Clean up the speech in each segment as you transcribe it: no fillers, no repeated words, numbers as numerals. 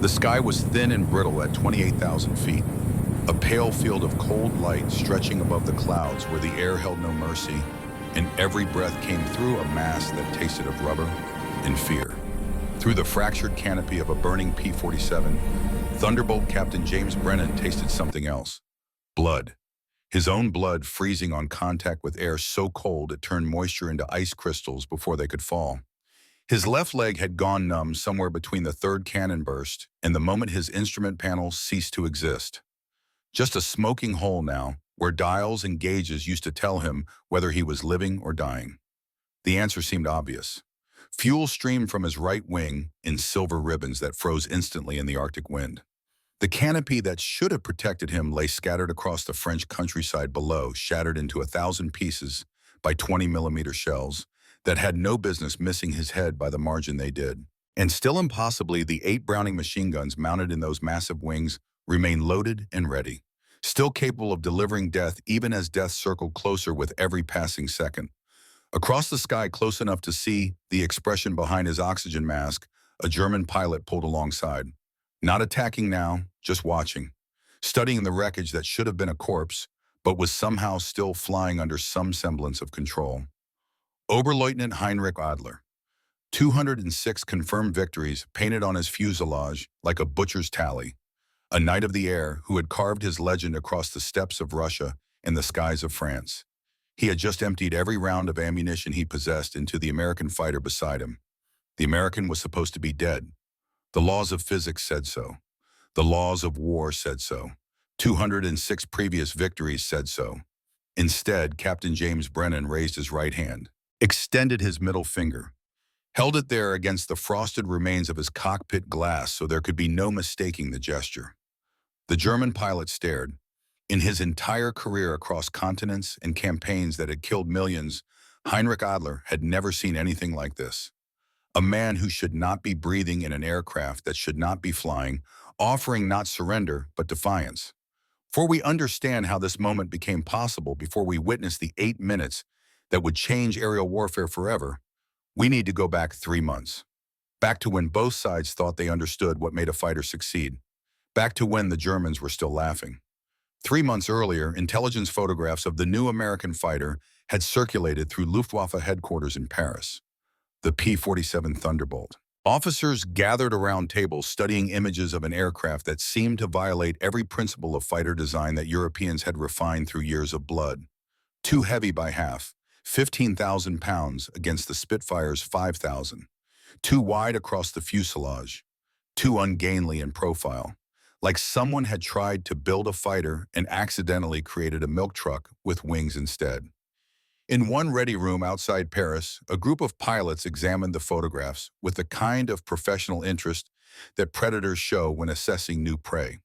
The sky was thin and brittle at 28,000 feet, a pale field of cold light stretching above the clouds where the air held no mercy, and every breath came through a mask that tasted of rubber and fear. Through the fractured canopy of a burning P-47, Thunderbolt Captain James Brennan tasted something else. Blood. His own blood freezing on contact with air so cold it turned moisture into ice crystals before they could fall. His left leg had gone numb somewhere between the third cannon burst and the moment his instrument panel ceased to exist. Just a smoking hole now, where dials and gauges used to tell him whether he was living or dying. The answer seemed obvious. Fuel streamed from his right wing in silver ribbons that froze instantly in the Arctic wind. The canopy that should have protected him lay scattered across the French countryside below, shattered into 1,000 pieces by 20-millimeter shells that had no business missing his head by the margin they did. And still impossibly, the 8 Browning machine guns mounted in those massive wings remained loaded and ready, still capable of delivering death even as death circled closer with every passing second. Across the sky, close enough to see the expression behind his oxygen mask, a German pilot pulled alongside. Not attacking now, just watching, studying the wreckage that should have been a corpse, but was somehow still flying under some semblance of control. Oberleutnant Heinrich Adler. 206 confirmed victories painted on his fuselage like a butcher's tally. A knight of the air who had carved his legend across the steppes of Russia and the skies of France. He had just emptied every round of ammunition he possessed into the American fighter beside him. The American was supposed to be dead. The laws of physics said so. The laws of war said so. 206 previous victories said so. Instead, Captain James Brennan raised his right hand, extended his middle finger, held it there against the frosted remains of his cockpit glass so there could be no mistaking the gesture. The German pilot stared. In his entire career across continents and campaigns that had killed millions, Heinrich Adler had never seen anything like this. A man who should not be breathing in an aircraft that should not be flying, offering not surrender, but defiance. For we understand how this moment became possible before we witnessed the 8 minutes that would change aerial warfare forever. We need to go back 3 months. Back to when both sides thought they understood what made a fighter succeed. Back to when the Germans were still laughing. 3 months earlier, intelligence photographs of the new American fighter had circulated through Luftwaffe headquarters in Paris. The P-47 Thunderbolt. Officers gathered around tables studying images of an aircraft that seemed to violate every principle of fighter design that Europeans had refined through years of blood. Too heavy by half, 15,000 pounds against the Spitfire's 5,000. Too wide across the fuselage. Too ungainly in profile. Like someone had tried to build a fighter and accidentally created a milk truck with wings instead. In one ready room outside Paris, a group of pilots examined the photographs with the kind of professional interest that predators show when assessing new prey.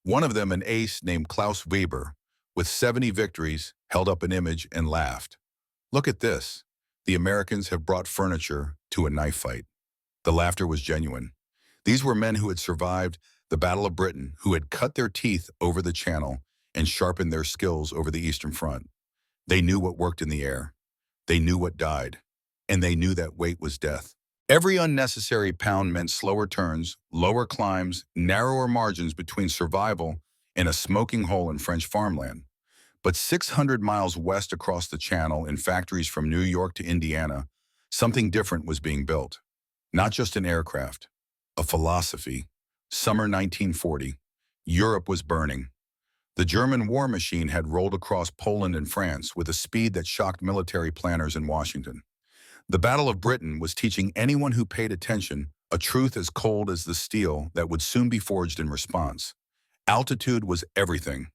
One of them, an ace named Klaus Weber, with 70 victories, held up an image and laughed. "Look at this. The Americans have brought furniture to a knife fight." The laughter was genuine. These were men who had survived the Battle of Britain, who had cut their teeth over the Channel and sharpened their skills over the Eastern Front. They knew what worked in the air. They knew what died. And they knew that weight was death. Every unnecessary pound meant slower turns, lower climbs, narrower margins between survival and a smoking hole in French farmland. But 600 miles west across the Channel, in factories from New York to Indiana, something different was being built. Not just an aircraft, a philosophy. Summer 1940. Europe was burning. The German war machine had rolled across Poland and France with a speed that shocked military planners in Washington. The Battle of Britain was teaching anyone who paid attention a truth as cold as the steel that would soon be forged in response. Altitude was everything.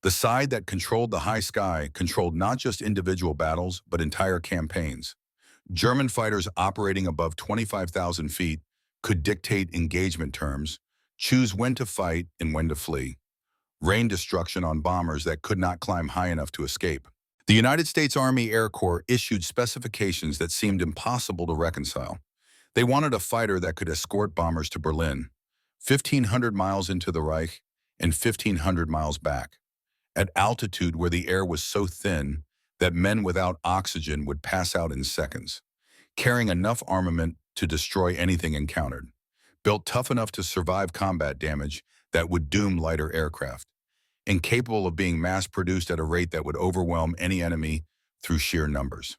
The side that controlled the high sky controlled not just individual battles, but entire campaigns. German fighters operating above 25,000 feet could dictate engagement terms, choose when to fight and when to flee. Rain destruction on bombers that could not climb high enough to escape. The United States Army Air Corps issued specifications that seemed impossible to reconcile. They wanted a fighter that could escort bombers to Berlin, 1,500 miles into the Reich and 1,500 miles back, at altitude where the air was so thin that men without oxygen would pass out in seconds, carrying enough armament to destroy anything encountered. built tough enough to survive combat damage that would doom lighter aircraft, incapable of being mass-produced at a rate that would overwhelm any enemy through sheer numbers.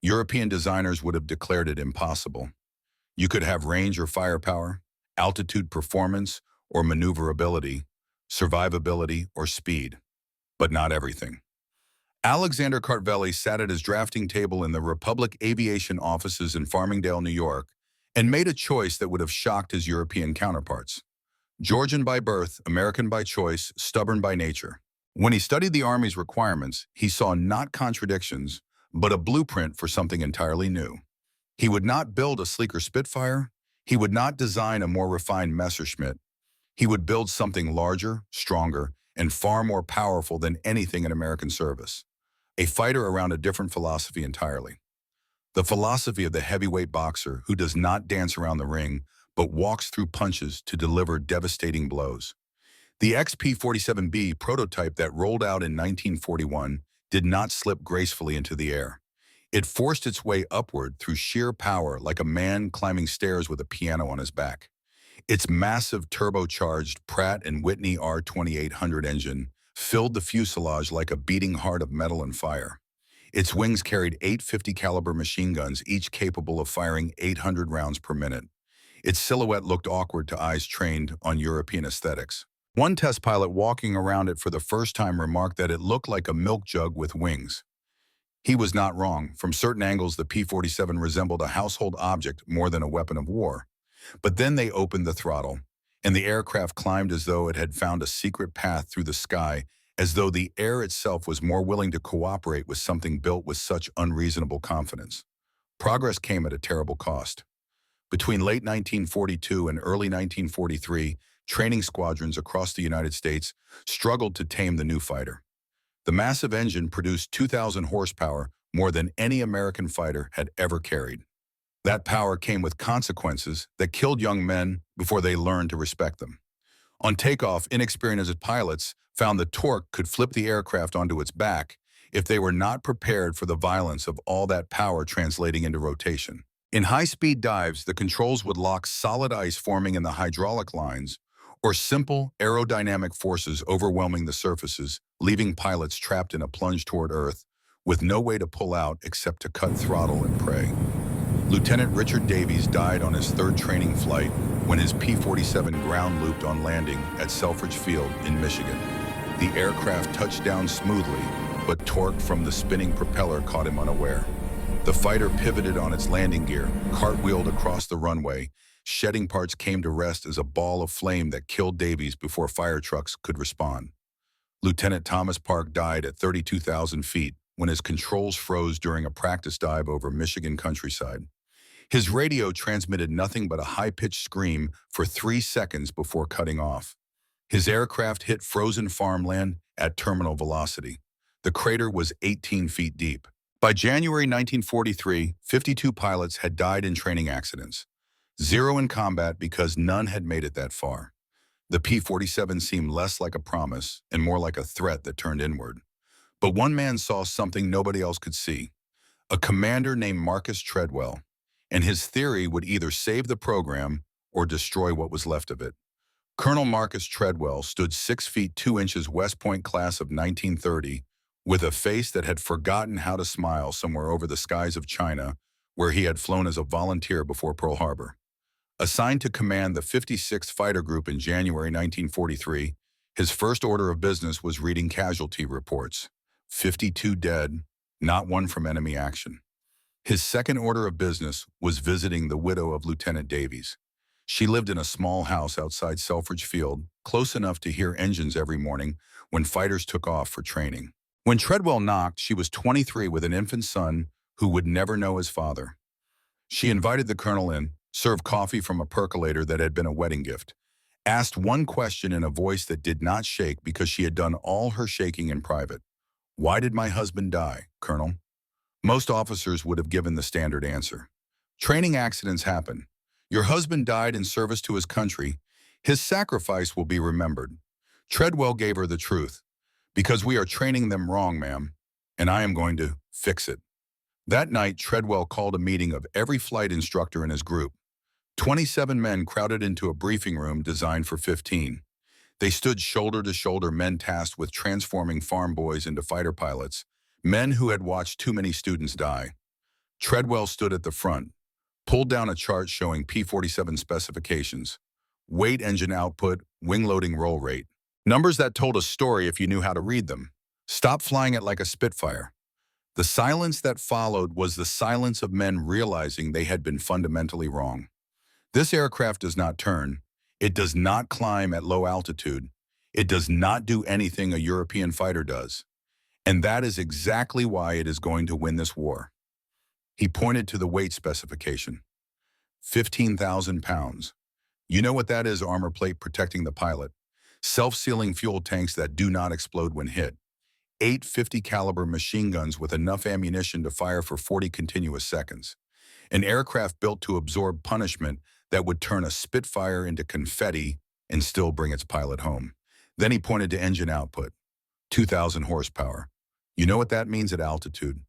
European designers would have declared it impossible. You could have range or firepower, altitude performance or maneuverability, survivability or speed, but not everything. Alexander Kartveli sat at his drafting table in the Republic Aviation offices in Farmingdale, New York, and made a choice that would have shocked his European counterparts. Georgian by birth, American by choice, stubborn by nature. When he studied the Army's requirements, he saw not contradictions, but a blueprint for something entirely new. He would not build a sleeker Spitfire. He would not design a more refined Messerschmitt. He would build something larger, stronger, and far more powerful than anything in American service. A fighter around a different philosophy entirely. The philosophy of the heavyweight boxer who does not dance around the ring, but walks through punches to deliver devastating blows. The XP-47B prototype that rolled out in 1941 did not slip gracefully into the air. It forced its way upward through sheer power like a man climbing stairs with a piano on his back. Its massive turbocharged Pratt & Whitney R2800 engine filled the fuselage like a beating heart of metal and fire. Its wings carried 850 caliber machine guns, each capable of firing 800 rounds per minute. Its silhouette looked awkward to eyes trained on European aesthetics. One test pilot walking around it for the first time remarked that it looked like a milk jug with wings. He was not wrong. From certain angles, the P-47 resembled a household object more than a weapon of war. But then they opened the throttle, and the aircraft climbed as though it had found a secret path through the sky, as though the air itself was more willing to cooperate with something built with such unreasonable confidence. Progress came at a terrible cost. Between late 1942 and early 1943, training squadrons across the United States struggled to tame the new fighter. The massive engine produced 2,000 horsepower, more than any American fighter had ever carried. That power came with consequences that killed young men before they learned to respect them. On takeoff, inexperienced pilots found the torque could flip the aircraft onto its back if they were not prepared for the violence of all that power translating into rotation. In high-speed dives, the controls would lock solid ice forming in the hydraulic lines, or simple aerodynamic forces overwhelming the surfaces, leaving pilots trapped in a plunge toward Earth with no way to pull out except to cut throttle and pray. Lieutenant Richard Davies died on his third training flight when his P-47 ground-looped on landing at Selfridge Field in Michigan. The aircraft touched down smoothly, but torque from the spinning propeller caught him unaware. The fighter pivoted on its landing gear, cartwheeled across the runway. Shedding parts came to rest as a ball of flame that killed Davies before fire trucks could respond. Lieutenant Thomas Park died at 32,000 feet when his controls froze during a practice dive over Michigan countryside. His radio transmitted nothing but a high-pitched scream for 3 seconds before cutting off. His aircraft hit frozen farmland at terminal velocity. The crater was 18 feet deep. By January 1943, 52 pilots had died in training accidents. 0 in combat because none had made it that far. The P-47 seemed less like a promise and more like a threat that turned inward. But one man saw something nobody else could see. A commander named Marcus Treadwell. And his theory would either save the program or destroy what was left of it. Colonel Marcus Treadwell stood 6 feet 2 inches West Point class of 1930 with a face that had forgotten how to smile somewhere over the skies of China, where he had flown as a volunteer before Pearl Harbor. Assigned to command the 56th Fighter Group in January 1943, his first order of business was reading casualty reports. 52 dead, not one from enemy action. His second order of business was visiting the widow of Lieutenant Davies. She lived in a small house outside Selfridge Field, close enough to hear engines every morning when fighters took off for training. When Treadwell knocked, she was 23 with an infant son who would never know his father. She invited the colonel in, served coffee from a percolator that had been a wedding gift, asked one question in a voice that did not shake because she had done all her shaking in private. "Why did my husband die, Colonel?" Most officers would have given the standard answer. Training accidents happen. Your husband died in service to his country. His sacrifice will be remembered. Treadwell gave her the truth. Because we are training them wrong, ma'am, and I am going to fix it. That night, Treadwell called a meeting of every flight instructor in his group. 27 men crowded into a briefing room designed for 15. They stood shoulder to shoulder, men tasked with transforming farm boys into fighter pilots, men who had watched too many students die. Treadwell stood at the front, pulled down a chart showing P-47 specifications: weight, engine output, wing loading, roll rate. Numbers that told a story if you knew how to read them. Stop flying it like a Spitfire. The silence that followed was the silence of men realizing they had been fundamentally wrong. This aircraft does not turn. It does not climb at low altitude. It does not do anything a European fighter does. And that is exactly why it is going to win this war. He pointed to the weight specification. 15,000 pounds. You know what that is: armor plate protecting the pilot. Self-sealing fuel tanks that do not explode when hit. 850 caliber machine guns with enough ammunition to fire for 40 continuous seconds. An aircraft built to absorb punishment that would turn a Spitfire into confetti and still bring its pilot home. Then he pointed to engine output. 2,000 horsepower. You know what that means at altitude?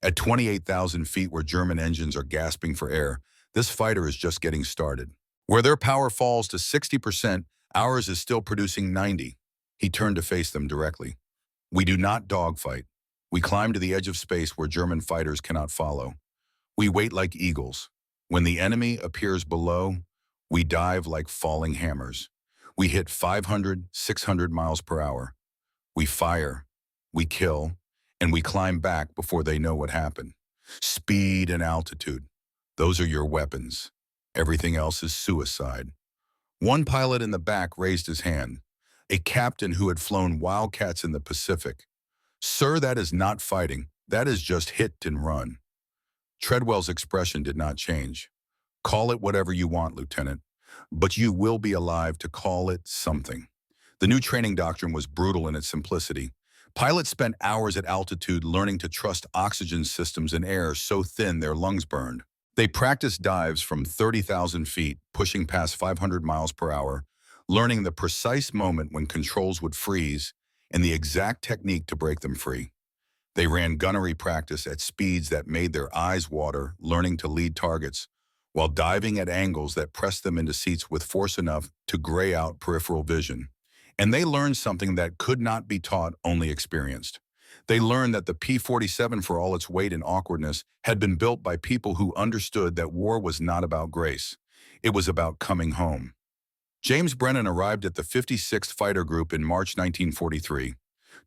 At 28,000 feet, where German engines are gasping for air, this fighter is just getting started. Where their power falls to 60%, ours is still producing 90. He turned to face them directly. We do not dogfight. We climb to the edge of space where German fighters cannot follow. We wait like eagles. When the enemy appears below, we dive like falling hammers. We hit 500, 600 miles per hour. We fire, we kill, and we climb back before they know what happened. Speed and altitude. Those are your weapons. Everything else is suicide. One pilot in the back raised his hand, a captain who had flown Wildcats in the Pacific. Sir, that is not fighting. That is just hit and run. Treadwell's expression did not change. Call it whatever you want, Lieutenant, but you will be alive to call it something. The new training doctrine was brutal in its simplicity. Pilots spent hours at altitude learning to trust oxygen systems in air so thin their lungs burned. They practiced dives from 30,000 feet, pushing past 500 miles per hour, learning the precise moment when controls would freeze and the exact technique to break them free. They ran gunnery practice at speeds that made their eyes water, learning to lead targets, while diving at angles that pressed them into seats with force enough to gray out peripheral vision. And they learned something that could not be taught, only experienced. They learned that the P-47, for all its weight and awkwardness, had been built by people who understood that war was not about grace. It was about coming home. James Brennan arrived at the 56th Fighter Group in March 1943.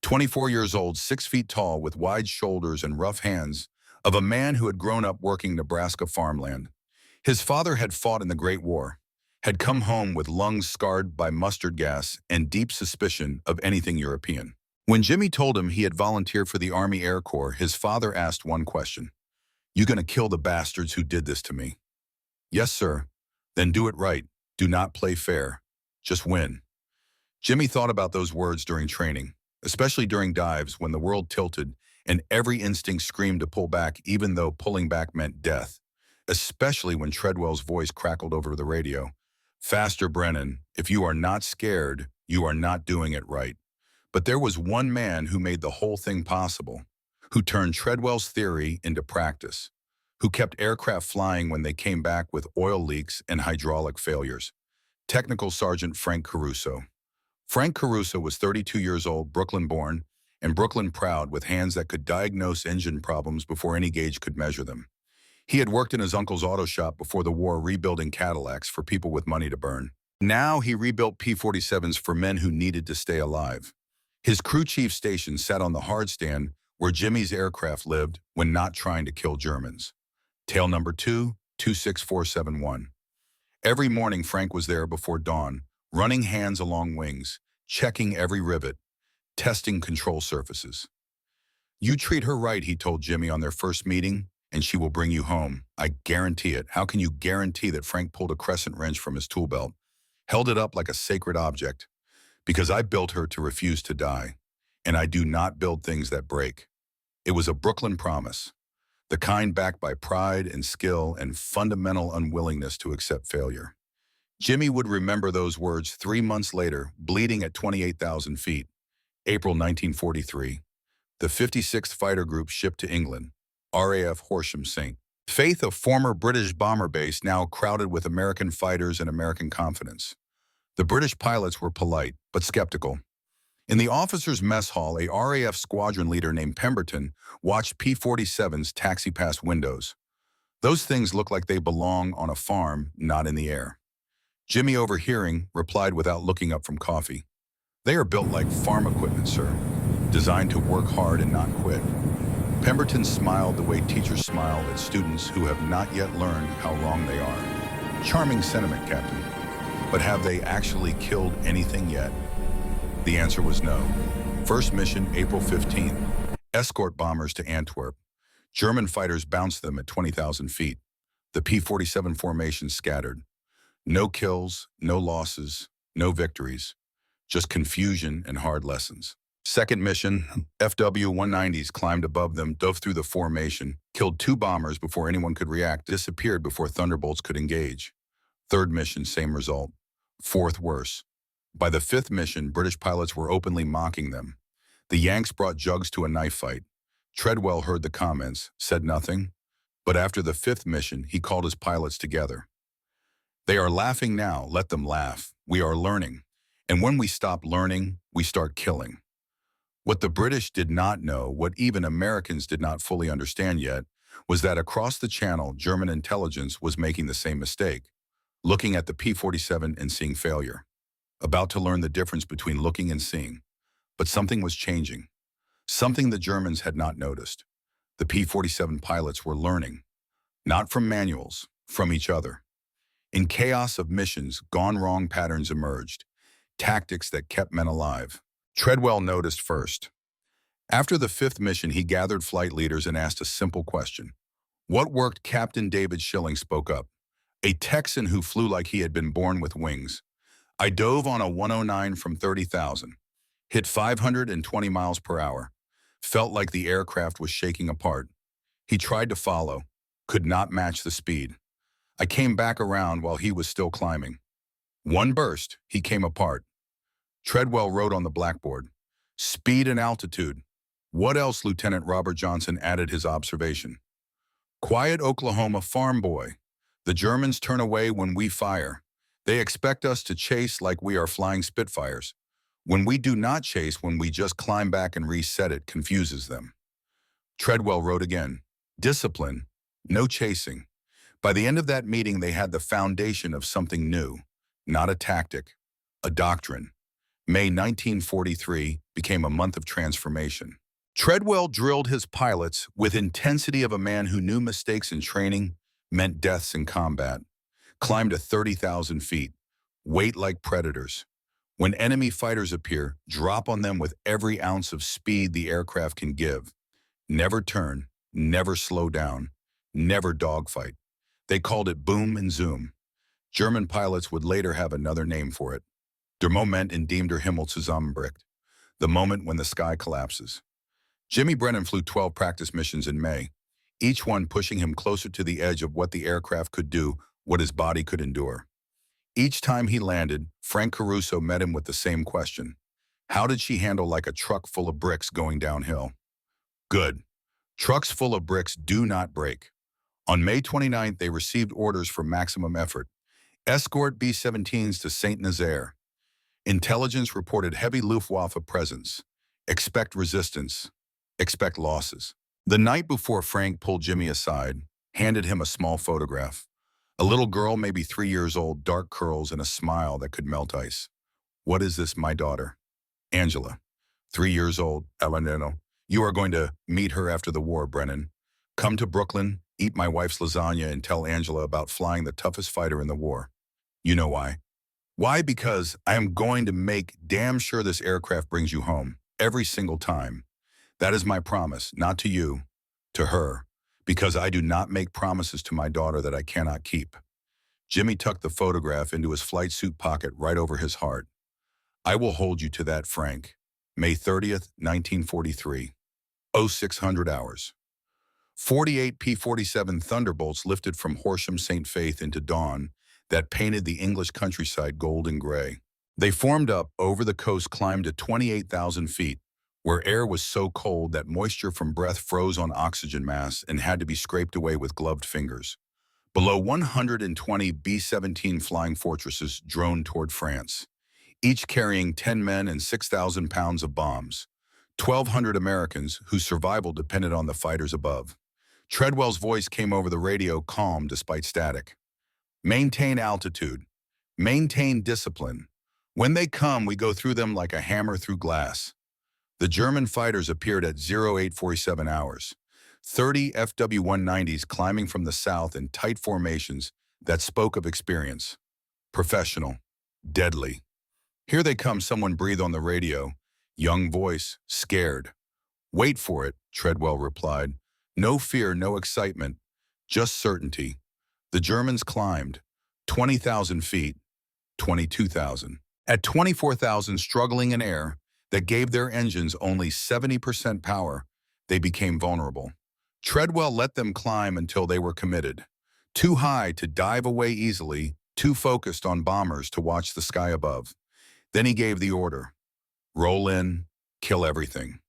24 years old, 6 feet tall, with wide shoulders and rough hands, of a man who had grown up working Nebraska farmland. His father had fought in the Great War, had come home with lungs scarred by mustard gas and deep suspicion of anything European. When Jimmy told him he had volunteered for the Army Air Corps, his father asked one question: "You gonna kill the bastards who did this to me?" "Yes, sir." "Then do it right. Do not play fair. Just win." Jimmy thought about those words during training, especially during dives when the world tilted and every instinct screamed to pull back, even though pulling back meant death. Especially when Treadwell's voice crackled over the radio. "Faster, Brennan. If you are not scared, you are not doing it right." But there was one man who made the whole thing possible, who turned Treadwell's theory into practice, who kept aircraft flying when they came back with oil leaks and hydraulic failures. Technical Sergeant Frank Caruso. Frank Caruso was 32 years old, Brooklyn-born, and Brooklyn-proud, with hands that could diagnose engine problems before any gauge could measure them. He had worked in his uncle's auto shop before the war, rebuilding Cadillacs for people with money to burn. Now he rebuilt P-47s for men who needed to stay alive. His crew chief station sat on the hard stand where Jimmy's aircraft lived when not trying to kill Germans. Tail number 2, 26471. Every morning Frank was there before dawn, running hands along wings, checking every rivet, testing control surfaces. "You treat her right," he told Jimmy on their first meeting, "and she will bring you home. I guarantee it." How can you guarantee that? Frank pulled a crescent wrench from his tool belt, held it up like a sacred object. "Because I built her to refuse to die, and I do not build things that break." It was a Brooklyn promise, the kind backed by pride and skill and fundamental unwillingness to accept failure. Jimmy would remember those words 3 months later, bleeding at 28,000 feet. April 1943. The 56th Fighter Group shipped to England, RAF Horsham St. Faith, a former British bomber base now crowded with American fighters and American confidence. The British pilots were polite, but skeptical. In the officers' mess hall, a RAF squadron leader named Pemberton watched P-47s taxi past windows. Those things look like they belong on a farm, not in the air. Jimmy, overhearing, replied without looking up from coffee. They are built like farm equipment, sir, designed to work hard and not quit. Pemberton smiled the way teachers smile at students who have not yet learned how wrong they are. Charming sentiment, Captain. But have they actually killed anything yet? The answer was no. First mission, April 15th. Escort bombers to Antwerp. German fighters bounced them at 20,000 feet. The P-47 formation scattered. No kills, no losses, no victories. Just confusion and hard lessons. Second mission, FW-190s climbed above them, dove through the formation, killed 2 bombers before anyone could react, disappeared before Thunderbolts could engage. Third mission, same result. Fourth, worse. By the 5th mission, British pilots were openly mocking them. The Yanks brought jugs to a knife fight. Treadwell heard the comments, said nothing, but after the 5th mission, he called his pilots together. They are laughing now, let them laugh. We are learning. And when we stop learning, we start killing. What the British did not know, what even Americans did not fully understand yet, was that across the channel, German intelligence was making the same mistake, looking at the P-47 and seeing failure. About to learn the difference between looking and seeing. But something was changing. Something the Germans had not noticed. The P-47 pilots were learning. Not from manuals, from each other. In chaos of missions, gone wrong patterns emerged. Tactics that kept men alive. Treadwell noticed first. After the 5th mission, he gathered flight leaders and asked a simple question. What worked? Captain David Schilling spoke up. A Texan who flew like he had been born with wings. I dove on a 109 from 30,000. Hit 520 miles per hour. Felt like the aircraft was shaking apart. He tried to follow. Could not match the speed. I came back around while he was still climbing. One burst, he came apart. Treadwell wrote on the blackboard. Speed and altitude. What else? Lieutenant Robert Johnson added his observation. Quiet Oklahoma farm boy. The Germans turn away when we fire. They expect us to chase like we are flying Spitfires. When we do not chase, when we just climb back and reset, it confuses them. Treadwell wrote again. Discipline, no chasing. By the end of that meeting, they had the foundation of something new, not a tactic, a doctrine. May 1943 became a month of transformation. Treadwell drilled his pilots with intensity of a man who knew mistakes in training meant deaths in combat. Climbed to 30,000 feet, wait like predators. When enemy fighters appear, drop on them with every ounce of speed the aircraft can give. Never turn, never slow down, never dogfight. They called it boom and zoom. German pilots would later have another name for it. Der Moment, in dem der Himmel zusammenbricht. The moment when the sky collapses. Jimmy Brennan flew 12 practice missions in May, each one pushing him closer to the edge of what the aircraft could do, what his body could endure. Each time he landed, Frank Caruso met him with the same question. How did she handle like a truck full of bricks going downhill? Good. Trucks full of bricks do not break. On May 29th, they received orders for maximum effort. Escort B-17s to St. Nazaire. Intelligence reported heavy Luftwaffe presence. Expect resistance. Expect losses. The night before, Frank pulled Jimmy aside, handed him a small photograph. A little girl, maybe 3 years old, dark curls and a smile that could melt ice. What is this, my daughter? Angela. 3 years old, Elenino. You are going to meet her after the war, Brennan. Come to Brooklyn, eat my wife's lasagna, and tell Angela about flying the toughest fighter in the war. You know why. Why? Because I am going to make damn sure this aircraft brings you home, every single time. That is my promise, not to you, to her. Because I do not make promises to my daughter that I cannot keep. Jimmy tucked the photograph into his flight suit pocket right over his heart. I will hold you to that, Frank. May 30th, 1943. 0600 hours. 48 P-47 Thunderbolts lifted from Horsham St. Faith into dawn that painted the English countryside gold and gray. They formed up over the coast, climbed to 28,000 feet, where air was so cold that moisture from breath froze on oxygen masks and had to be scraped away with gloved fingers. Below 120 B-17 Flying Fortresses droned toward France, each carrying 10 men and 6,000 pounds of bombs. 1,200 Americans whose survival depended on the fighters above. Treadwell's voice came over the radio, calm despite static. Maintain altitude. Maintain discipline. When they come, we go through them like a hammer through glass. The German fighters appeared at 0847 hours. 30 FW-190s climbing from the south in tight formations that spoke of experience. Professional. Deadly. Here they come, someone breathed on the radio. Young voice, scared. Wait for it, Treadwell replied. No fear, no excitement, just certainty. The Germans climbed. 20,000 feet, 22,000. At 24,000 struggling in air that gave their engines only 70% power, they became vulnerable. Treadwell let them climb until they were committed. Too high to dive away easily, too focused on bombers to watch the sky above. Then he gave the order. Roll in, kill everything.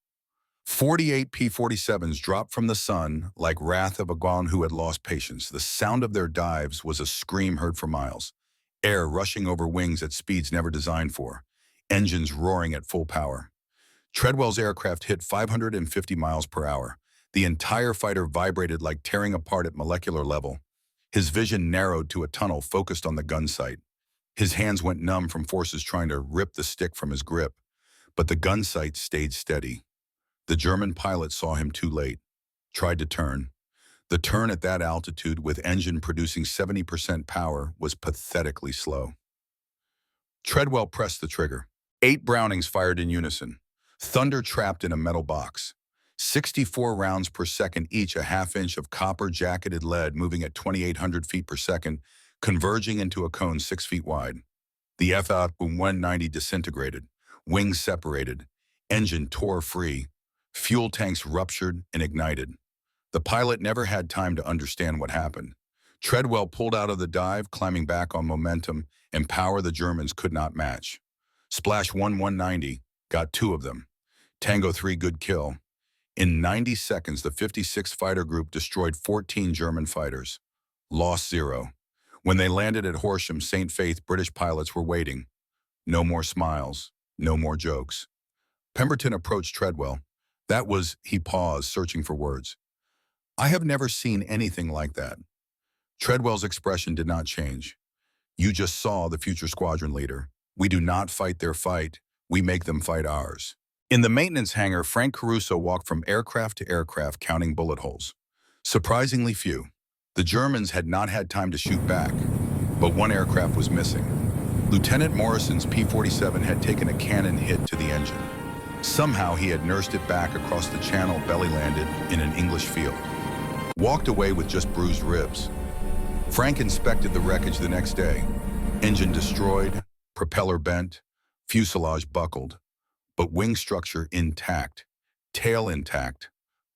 48 P-47s dropped from the sun like wrath of a god who had lost patience. The sound of their dives was a scream heard for miles. Air rushing over wings at speeds never designed for. Engines roaring at full power. Treadwell's aircraft hit 550 miles per hour. The entire fighter vibrated like tearing apart at molecular level. His vision narrowed to a tunnel focused on the gun sight. His hands went numb from forces trying to rip the stick from his grip. But the gun sight stayed steady. The German pilot saw him too late, tried to turn. The turn at that altitude, with engine producing 70% power, was pathetically slow. Treadwell pressed the trigger. 8 Brownings fired in unison. Thunder trapped in a metal box. 64 rounds per second each, a half-inch of copper-jacketed lead moving at 2,800 feet per second, converging into a cone 6 feet wide. The FW-190 disintegrated. Wings separated. Engine tore free. Fuel tanks ruptured and ignited. The pilot never had time to understand what happened. Treadwell pulled out of the dive, climbing back on momentum and power the Germans could not match. Splash 190 got 2 of them. Tango 3 good kill. In 90 seconds, the 56th Fighter Group destroyed 14 German fighters. Lost 0. When they landed at Horsham, St. Faith, British pilots were waiting. No more smiles. No more jokes. Pemberton approached Treadwell. He paused, searching for words. I have never seen anything like that. Treadwell's expression did not change. You just saw the future squadron leader. We do not fight their fight. We make them fight ours. In the maintenance hangar, Frank Caruso walked from aircraft to aircraft counting bullet holes. Surprisingly few. The Germans had not had time to shoot back, but one aircraft was missing. Lieutenant Morrison's P-47 had taken a cannon hit to the engine. Somehow he had nursed it back across the channel, belly landed in an English field. Walked away with just bruised ribs. Frank inspected the wreckage the next day. Engine destroyed, propeller bent, fuselage buckled, but wing structure intact, tail intact,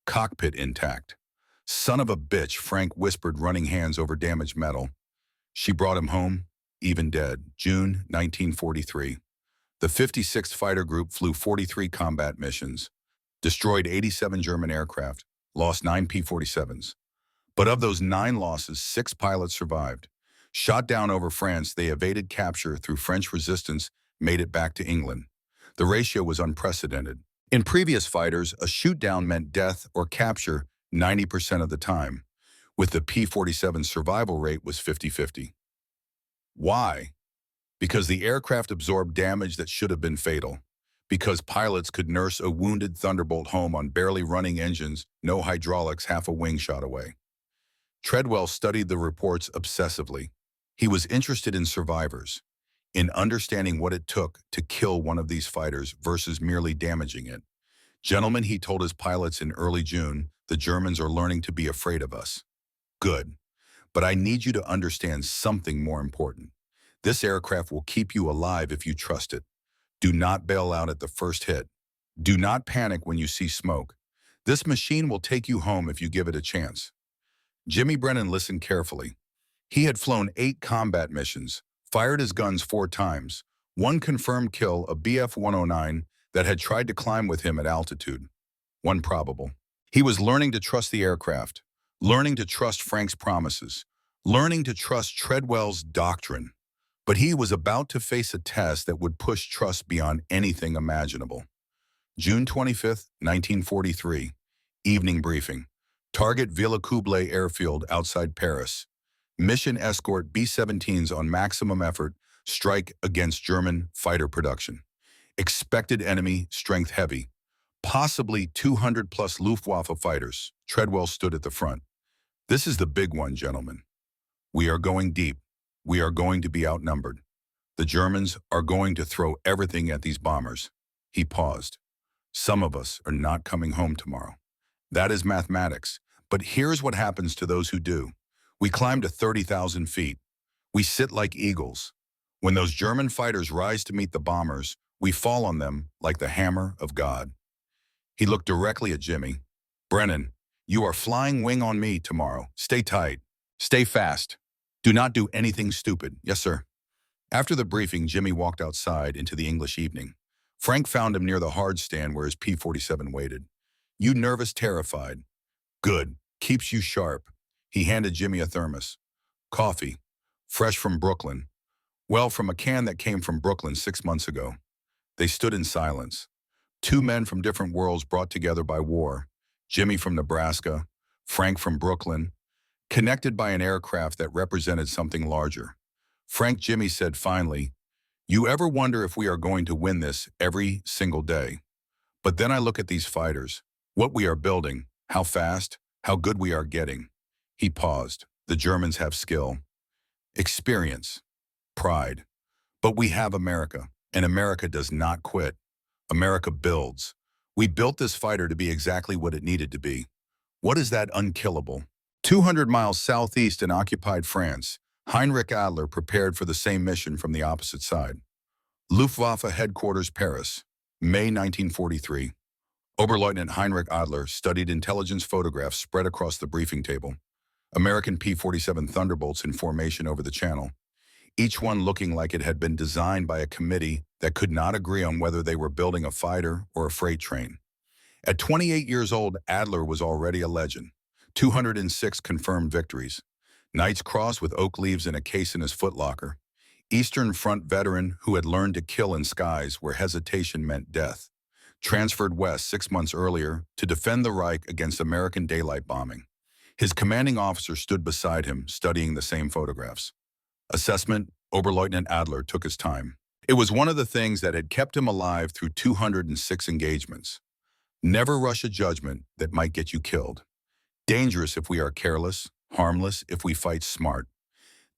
cockpit intact. Son of a bitch, Frank whispered, running hands over damaged metal. She brought him home, even dead. June 1943. The 56th Fighter Group flew 43 combat missions, destroyed 87 German aircraft, lost 9 P-47s. But of those 9 losses, 6 pilots survived. Shot down over France, they evaded capture through French resistance, made it back to England. The ratio was unprecedented. In previous fighters, a shoot-down meant death or capture 90% of the time. With the P-47 survival rate was 50-50. Why? Because the aircraft absorbed damage that should have been fatal. Because pilots could nurse a wounded Thunderbolt home on barely running engines, no hydraulics, half a wing shot away. Treadwell studied the reports obsessively. He was interested in survivors, in understanding what it took to kill one of these fighters versus merely damaging it. Gentlemen, he told his pilots in early June, the Germans are learning to be afraid of us. Good. But I need you to understand something more important. This aircraft will keep you alive if you trust it. Do not bail out at the first hit. Do not panic when you see smoke. This machine will take you home if you give it a chance. Jimmy Brennan listened carefully. He had flown 8 combat missions, fired his guns 4 times, 1 confirmed kill, a Bf-109, that had tried to climb with him at altitude. One probable. He was learning to trust the aircraft, learning to trust Frank's promises, learning to trust Treadwell's doctrine. But he was about to face a test that would push trust beyond anything imaginable. June 25, 1943, evening briefing. Target Villacoublay Airfield outside Paris. Mission escort B-17s on maximum effort strike against German fighter production. Expected enemy strength heavy. Possibly 200-plus Luftwaffe fighters. Treadwell stood at the front. This is the big one, gentlemen. We are going deep. We are going to be outnumbered. The Germans are going to throw everything at these bombers. He paused. Some of us are not coming home tomorrow. That is mathematics. But here's what happens to those who do. We climb to 30,000 feet. We sit like eagles. When those German fighters rise to meet the bombers, we fall on them like the hammer of God. He looked directly at Jimmy. Brennan, you are flying wing on me tomorrow. Stay tight. Stay fast. Do not do anything stupid. Yes, sir. After the briefing, Jimmy walked outside into the English evening. Frank found him near the hard stand where his P-47 waited. You nervous, terrified? Good. Keeps you sharp. He handed Jimmy a thermos. Coffee. Fresh from Brooklyn. Well, from a can that came from Brooklyn 6 months ago. They stood in silence. Two men from different worlds brought together by war. Jimmy from Nebraska, Frank from Brooklyn, connected by an aircraft that represented something larger. Jimmy said finally, you ever wonder if we are going to win this every single day? But then I look at these fighters, what we are building, how fast, how good we are getting. He paused. The Germans have skill, experience, pride. But we have America, and America does not quit. America builds. We built this fighter to be exactly what it needed to be. What is that unkillable? 200 miles southeast in occupied France, Heinrich Adler prepared for the same mission from the opposite side. Luftwaffe Headquarters, Paris, May 1943. Oberleutnant Heinrich Adler studied intelligence photographs spread across the briefing table. American P-47 Thunderbolts in formation over the channel, each one looking like it had been designed by a committee that could not agree on whether they were building a fighter or a freight train. At 28 years old, Adler was already a legend. 206 confirmed victories. Knight's Cross with oak leaves in a case in his footlocker. Eastern Front veteran who had learned to kill in skies where hesitation meant death. Transferred west 6 months earlier to defend the Reich against American daylight bombing. His commanding officer stood beside him, studying the same photographs. Assessment, Oberleutnant Adler took his time. It was one of the things that had kept him alive through 206 engagements. Never rush a judgment that might get you killed. Dangerous if we are careless, harmless if we fight smart.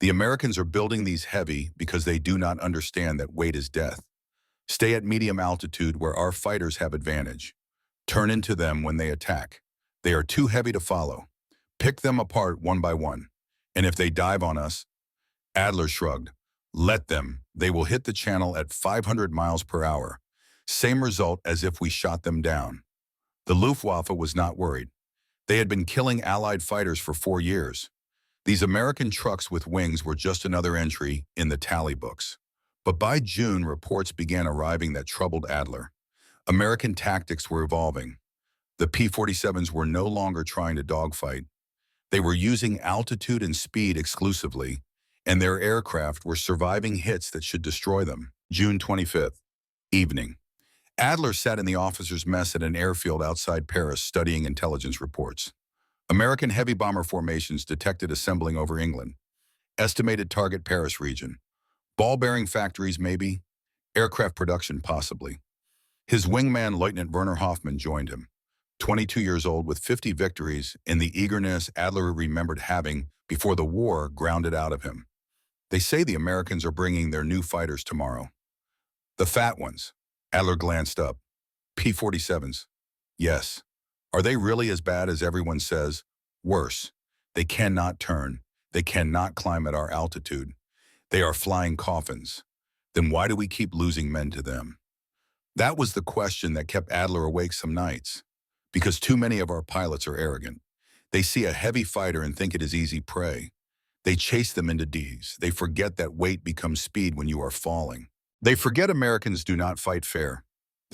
The Americans are building these heavy because they do not understand that weight is death. Stay at medium altitude where our fighters have advantage. Turn into them when they attack. They are too heavy to follow. Pick them apart one by one. And if they dive on us, Adler shrugged. Let them. They will hit the channel at 500 miles per hour. Same result as if we shot them down. The Luftwaffe was not worried. They had been killing Allied fighters for 4 years. These American trucks with wings were just another entry in the tally books. But by June, reports began arriving that troubled Adler. American tactics were evolving. The P-47s were no longer trying to dogfight. They were using altitude and speed exclusively, and their aircraft were surviving hits that should destroy them. June 25th, evening. Adler sat in the officers' mess at an airfield outside Paris studying intelligence reports. American heavy bomber formations detected assembling over England. Estimated target Paris region. Ball bearing factories maybe. Aircraft production possibly. His wingman, Lieutenant Werner Hoffmann, joined him. 22 years old with 50 victories in the eagerness Adler remembered having before the war grounded out of him. They say the Americans are bringing their new fighters tomorrow. The fat ones. Adler glanced up. P-47s. Yes. Are they really as bad as everyone says? Worse. They cannot turn. They cannot climb at our altitude. They are flying coffins. Then why do we keep losing men to them? That was the question that kept Adler awake some nights. Because too many of our pilots are arrogant. They see a heavy fighter and think it is easy prey. They chase them into Ds. They forget that weight becomes speed when you are falling. They forget Americans do not fight fair.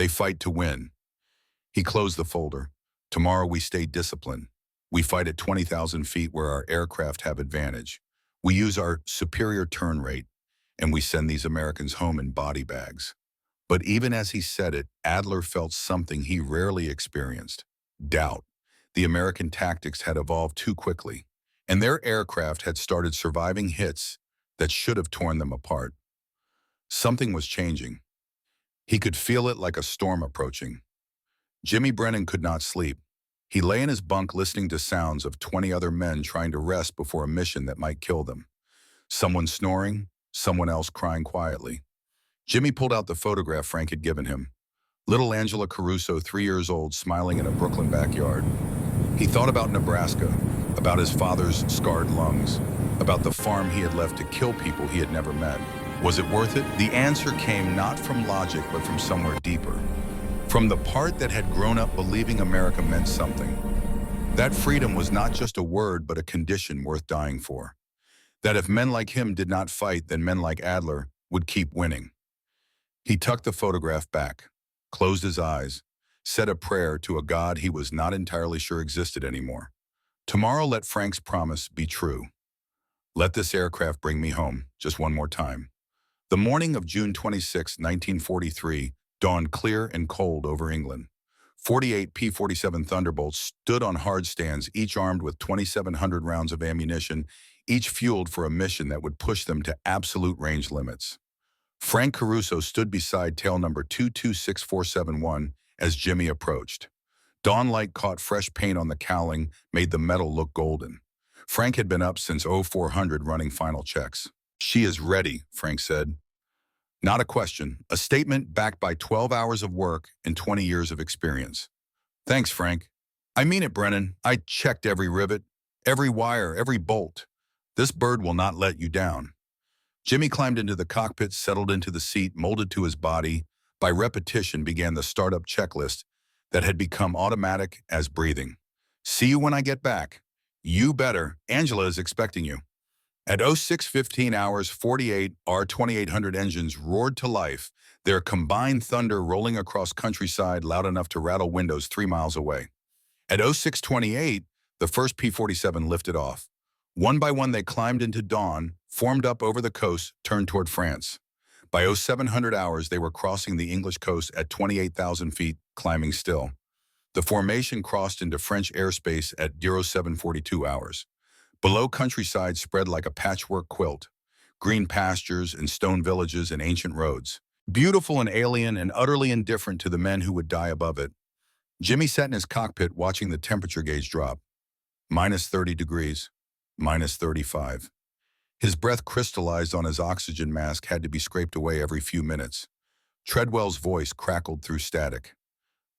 They fight to win. He closed the folder. Tomorrow we stay disciplined. We fight at 20,000 feet where our aircraft have advantage. We use our superior turn rate, and we send these Americans home in body bags. But even as he said it, Adler felt something he rarely experienced: doubt. The American tactics had evolved too quickly, and their aircraft had started surviving hits that should have torn them apart. Something was changing. He could feel it like a storm approaching. Jimmy Brennan could not sleep. He lay in his bunk listening to sounds of 20 other men trying to rest before a mission that might kill them. Someone snoring, someone else crying quietly. Jimmy pulled out the photograph Frank had given him. Little Angela Caruso, 3 years old, smiling in a Brooklyn backyard. He thought about Nebraska, about his father's scarred lungs, about the farm he had left to kill people he had never met. Was it worth it? The answer came not from logic, but from somewhere deeper. From the part that had grown up believing America meant something. That freedom was not just a word, but a condition worth dying for. That if men like him did not fight, then men like Adler would keep winning. He tucked the photograph back, closed his eyes, said a prayer to a God he was not entirely sure existed anymore. Tomorrow let Frank's promise be true. Let this aircraft bring me home just one more time. The morning of June 26, 1943, dawned clear and cold over England. 48 P-47 Thunderbolts stood on hard stands, each armed with 2,700 rounds of ammunition, each fueled for a mission that would push them to absolute range limits. Frank Caruso stood beside tail number 226471 as Jimmy approached. Dawnlight caught fresh paint on the cowling, made the metal look golden. Frank had been up since 0400 running final checks. "She is ready," Frank said. Not a question, a statement backed by 12 hours of work and 20 years of experience. "Thanks, Frank." "I mean it, Brennan. I checked every rivet, every wire, every bolt. This bird will not let you down." Jimmy climbed into the cockpit, settled into the seat, molded to his body. By repetition began the startup checklist that had become automatic as breathing. "See you when I get back." "You better. Angela is expecting you." At 06:15 hours, 48 R-2800 engines roared to life, their combined thunder rolling across countryside loud enough to rattle windows 3 miles away. At 06:28, the first P-47 lifted off. One by one they climbed into dawn, formed up over the coast, turned toward France. By 0700 hours, they were crossing the English coast at 28,000 feet, climbing still. The formation crossed into French airspace at 0742 hours. Below, countryside spread like a patchwork quilt, green pastures and stone villages and ancient roads, beautiful and alien and utterly indifferent to the men who would die above it. Jimmy sat in his cockpit watching the temperature gauge drop. -30 degrees, -35. His breath crystallized on his oxygen mask, had to be scraped away every few minutes. Treadwell's voice crackled through static.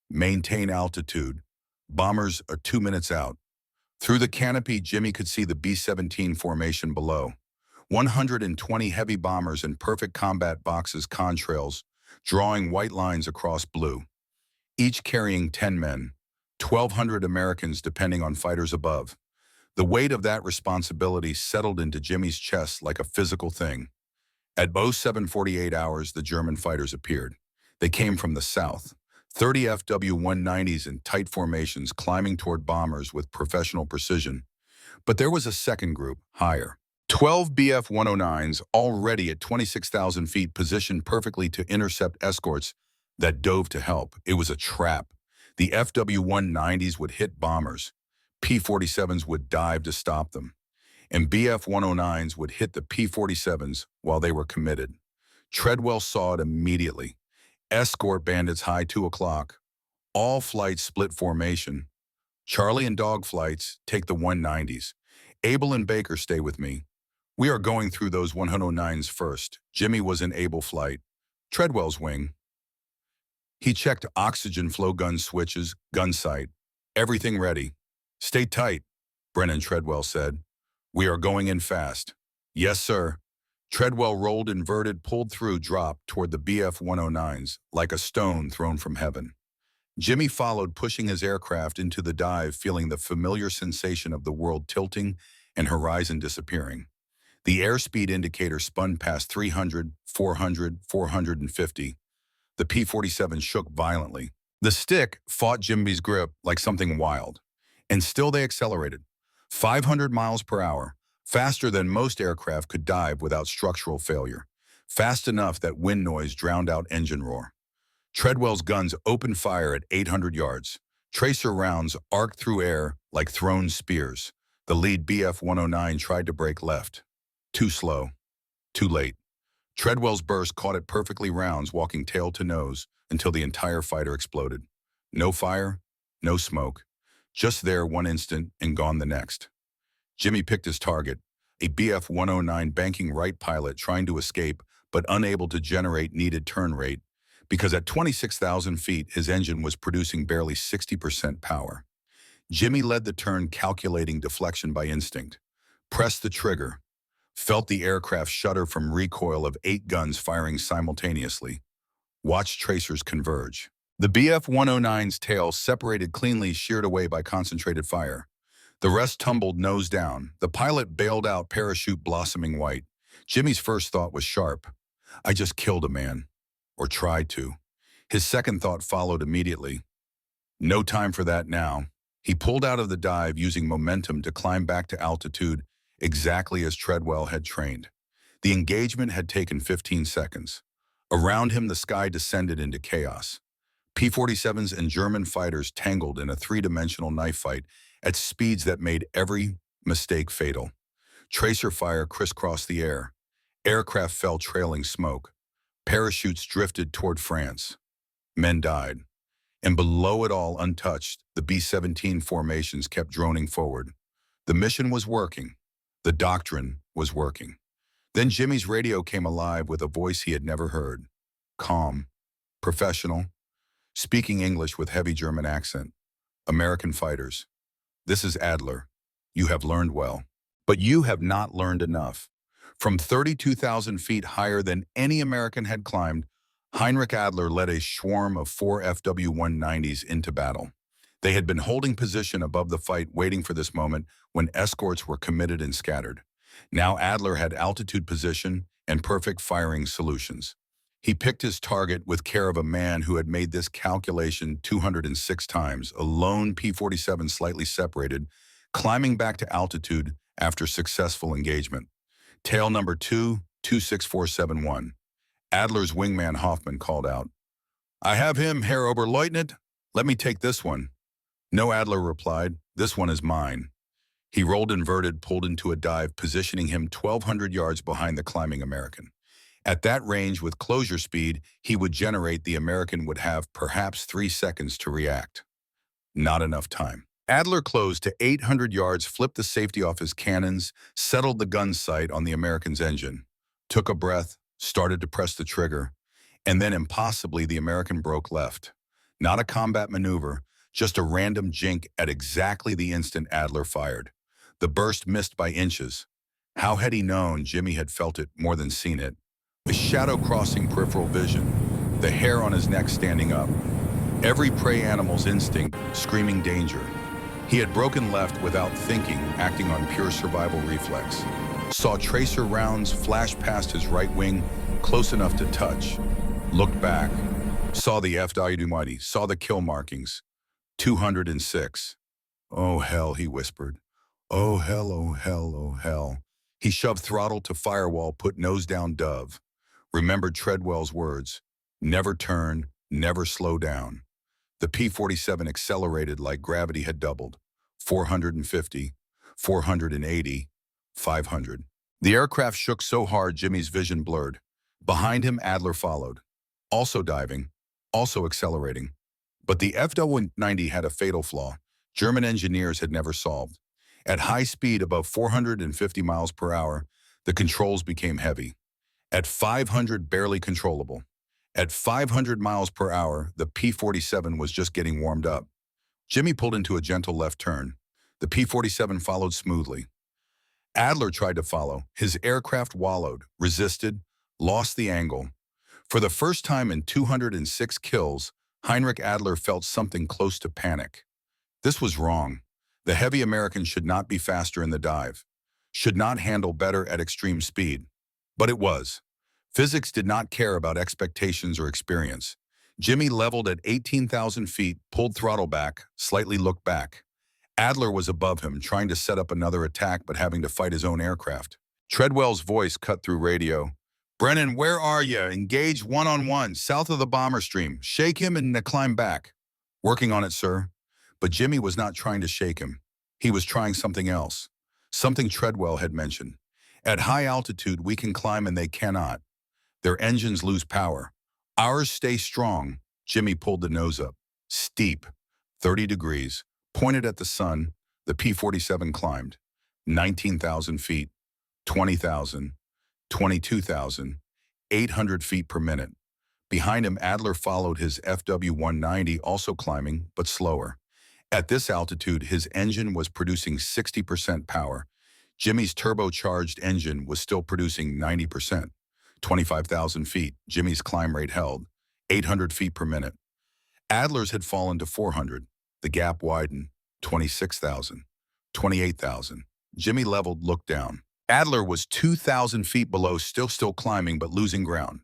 "Maintain altitude. Bombers are 2 minutes out." Through the canopy, Jimmy could see the B-17 formation below. 120 heavy bombers in perfect combat boxes, contrails, drawing white lines across blue. Each carrying 10 men, 1,200 Americans depending on fighters above. The weight of that responsibility settled into Jimmy's chest like a physical thing. At 0748 hours, the German fighters appeared. They came from the south. 30 FW-190s in tight formations climbing toward bombers with professional precision. But there was a second group, higher. 12 BF-109s already at 26,000 feet, positioned perfectly to intercept escorts that dove to help. It was a trap. The FW-190s would hit bombers. P-47s would dive to stop them. And BF-109s would hit the P-47s while they were committed. Treadwell saw it immediately. Escort bandits high 2 o'clock. All flights split formation. Charlie and dog flights take the 190s. Abel and Baker stay with me. We are going through those 109s first. Jimmy was in Able flight. Treadwell's wing. He checked oxygen flow gun switches, gun sight. Everything ready. "Stay tight," Brennan Treadwell said. "We are going in fast." "Yes, sir." Treadwell rolled inverted, pulled through, dropped toward the BF-109s, like a stone thrown from heaven. Jimmy followed, pushing his aircraft into the dive, feeling the familiar sensation of the world tilting and horizon disappearing. The airspeed indicator spun past 300, 400, 450. The P-47 shook violently. The stick fought Jimmy's grip like something wild. And still they accelerated. 500 miles per hour, faster than most aircraft could dive without structural failure. Fast enough that wind noise drowned out engine roar. Treadwell's guns opened fire at 800 yards. Tracer rounds arced through air like thrown spears. The lead Bf-109 tried to break left. Too slow. Too late. Treadwell's burst caught it perfectly rounds, walking tail to nose until the entire fighter exploded. No fire, no smoke. Just there one instant and gone the next. Jimmy picked his target, a Bf-109 banking right pilot trying to escape but unable to generate needed turn rate because at 26,000 feet his engine was producing barely 60% power. Jimmy led the turn, calculating deflection by instinct. Pressed the trigger. Felt the aircraft shudder from recoil of 8 guns firing simultaneously. Watched tracers converge. The Bf-109's tail separated cleanly, sheared away by concentrated fire. The rest tumbled nose down. The pilot bailed out, parachute blossoming white. Jimmy's first thought was sharp. I just killed a man. Or tried to. His second thought followed immediately. No time for that now. He pulled out of the dive using momentum to climb back to altitude exactly as Treadwell had trained. The engagement had taken 15 seconds. Around him the sky descended into chaos. P-47s and German fighters tangled in a three-dimensional knife fight at speeds that made every mistake fatal. Tracer fire crisscrossed the air. Aircraft fell trailing smoke. Parachutes drifted toward France. Men died. And below it all, untouched, the B-17 formations kept droning forward. The mission was working. The doctrine was working. Then Jimmy's radio came alive with a voice he had never heard. Calm, professional, speaking English with heavy German accent. American fighters. This is Adler. You have learned well. But you have not learned enough. From 32,000 feet higher than any American had climbed, Heinrich Adler led a swarm of 4 FW-190s into battle. They had been holding position above the fight, waiting for this moment when escorts were committed and scattered. Now Adler had altitude position and perfect firing solutions. He picked his target with care of a man who had made this calculation 206 times, a lone P-47 slightly separated, climbing back to altitude after successful engagement. Tail number 26471. Adler's wingman Hoffman called out, I have him, Herr Oberleutnant. Let me take this one. No, Adler replied. This one is mine. He rolled inverted, pulled into a dive, positioning him 1,200 yards behind the climbing American. At that range, with closure speed he would generate, the American would have perhaps 3 seconds to react. Not enough time. Adler closed to 800 yards, flipped the safety off his cannons, settled the gun sight on the American's engine, took a breath, started to press the trigger, and then impossibly the American broke left. Not a combat maneuver, just a random jink at exactly the instant Adler fired. The burst missed by inches. How had he known? Jimmy had felt it more than seen it. The shadow crossing peripheral vision, the hair on his neck standing up. Every prey animal's instinct screaming danger. He had broken left without thinking, acting on pure survival reflex. Saw tracer rounds flash past his right wing, close enough to touch. Looked back. Saw the WWII, saw the kill markings. 206. Oh hell, he whispered. Oh hell, oh hell, oh hell. He shoved throttle to firewall, put nose down dove. Remembered Treadwell's words. Never turn, never slow down. The P-47 accelerated like gravity had doubled. 450, 480, 500. The aircraft shook so hard Jimmy's vision blurred. Behind him, Adler followed. Also diving, also accelerating. But the FW-90 had a fatal flaw German engineers had never solved. At high speed, above 450 miles per hour, the controls became heavy. At 500, barely controllable. At 500 miles per hour, the P-47 was just getting warmed up. Jimmy pulled into a gentle left turn. The P-47 followed smoothly. Adler tried to follow. His aircraft wallowed, resisted, lost the angle. For the first time in 206 kills, Heinrich Adler felt something close to panic. This was wrong. The heavy American should not be faster in the dive, should not handle better at extreme speed. But it was. Physics did not care about expectations or experience. Jimmy leveled at 18,000 feet, pulled throttle back, slightly looked back. Adler was above him, trying to set up another attack but having to fight his own aircraft. Treadwell's voice cut through radio. "Brennan, where are you? Engage one-on-one, south of the bomber stream. Shake him and climb back." "Working on it, sir." But Jimmy was not trying to shake him. He was trying something else. Something Treadwell had mentioned. At high altitude, we can climb and they cannot. Their engines lose power. Ours stay strong. Jimmy pulled the nose up. Steep. 30 degrees. Pointed at the sun. The P-47 climbed. 19,000 feet. 20,000. 22,000. 800 feet per minute. Behind him, Adler followed his FW-190, also climbing, but slower. At this altitude, his engine was producing 60% power. Jimmy's turbocharged engine was still producing 90%. 25,000 feet, Jimmy's climb rate held. 800 feet per minute. Adler's had fallen to 400. The gap widened. 26,000. 28,000. Jimmy leveled, looked down. Adler was 2,000 feet below, still climbing, but losing ground.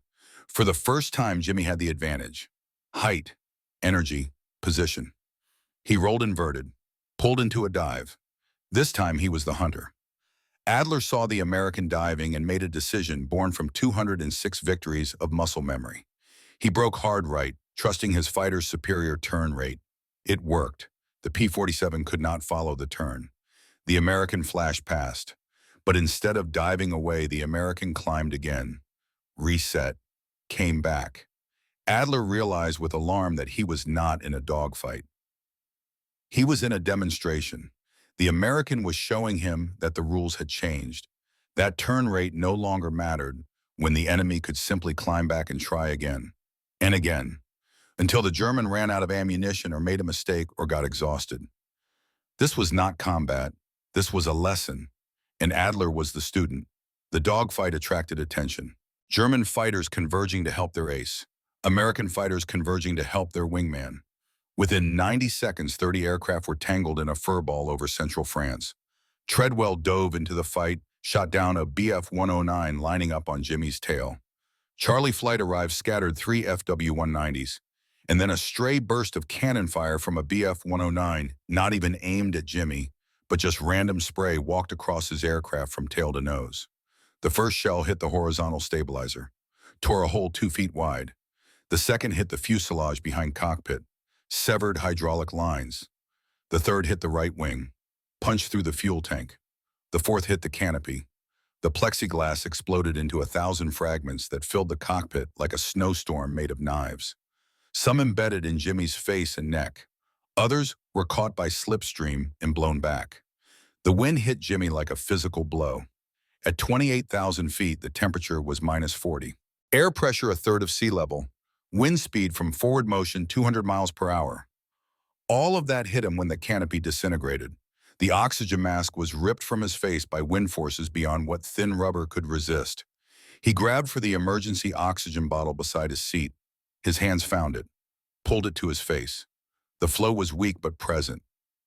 For the first time, Jimmy had the advantage. Height, energy, position. He rolled inverted, pulled into a dive. This time he was the hunter. Adler saw the American diving and made a decision born from 206 victories of muscle memory. He broke hard right, trusting his fighter's superior turn rate. It worked. The P-47 could not follow the turn. The American flashed past. But instead of diving away, the American climbed again, reset, came back. Adler realized with alarm that he was not in a dogfight. He was in a demonstration. The American was showing him that the rules had changed. That turn rate no longer mattered when the enemy could simply climb back and try again, and again, until the German ran out of ammunition or made a mistake or got exhausted. This was not combat. This was a lesson. And Adler was the student. The dogfight attracted attention. German fighters converging to help their ace. American fighters converging to help their wingman. Within 90 seconds, 30 aircraft were tangled in a furball over central France. Treadwell dove into the fight, shot down a Bf-109 lining up on Jimmy's tail. Charlie Flight arrived, scattered 3 FW-190s, and then a stray burst of cannon fire from a Bf-109, not even aimed at Jimmy, but just random spray walked across his aircraft from tail to nose. The first shell hit the horizontal stabilizer, tore a hole 2 feet wide. The second hit the fuselage behind cockpit, severed hydraulic lines. The third hit the right wing, punched through the fuel tank. The fourth hit the canopy. The plexiglass exploded into 1,000 fragments that filled the cockpit like a snowstorm made of knives. Some embedded in Jimmy's face and neck. Others were caught by slipstream and blown back. The wind hit Jimmy like a physical blow. At 28,000 feet, the temperature was -40. Air pressure a third of sea level. Wind speed from forward motion 200 miles per hour. All of that hit him when the canopy disintegrated. The oxygen mask was ripped from his face by wind forces beyond what thin rubber could resist. He grabbed for the emergency oxygen bottle beside his seat. His hands found it, pulled it to his face. The flow was weak but present.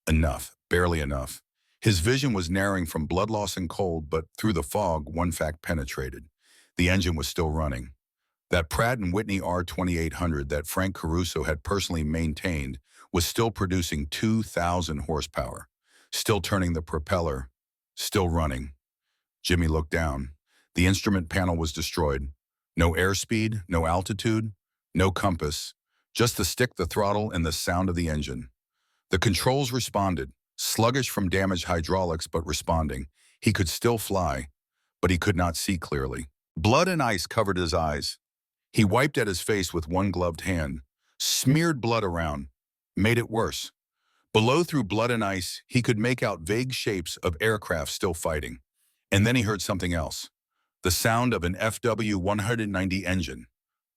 Enough, barely enough. His vision was narrowing from blood loss and cold, but through the fog, one fact penetrated. The engine was still running. That Pratt & Whitney R2800 that Frank Caruso had personally maintained was still producing 2,000 horsepower, still turning the propeller, still running. Jimmy looked down. The instrument panel was destroyed. No airspeed, no altitude, no compass, just the stick, the throttle, and the sound of the engine. The controls responded, sluggish from damaged hydraulics, but responding. He could still fly, but he could not see clearly. Blood and ice covered his eyes. He wiped at his face with one gloved hand, smeared blood around, made it worse. Below, through blood and ice, he could make out vague shapes of aircraft still fighting. And then he heard something else. The sound of an FW-190 engine.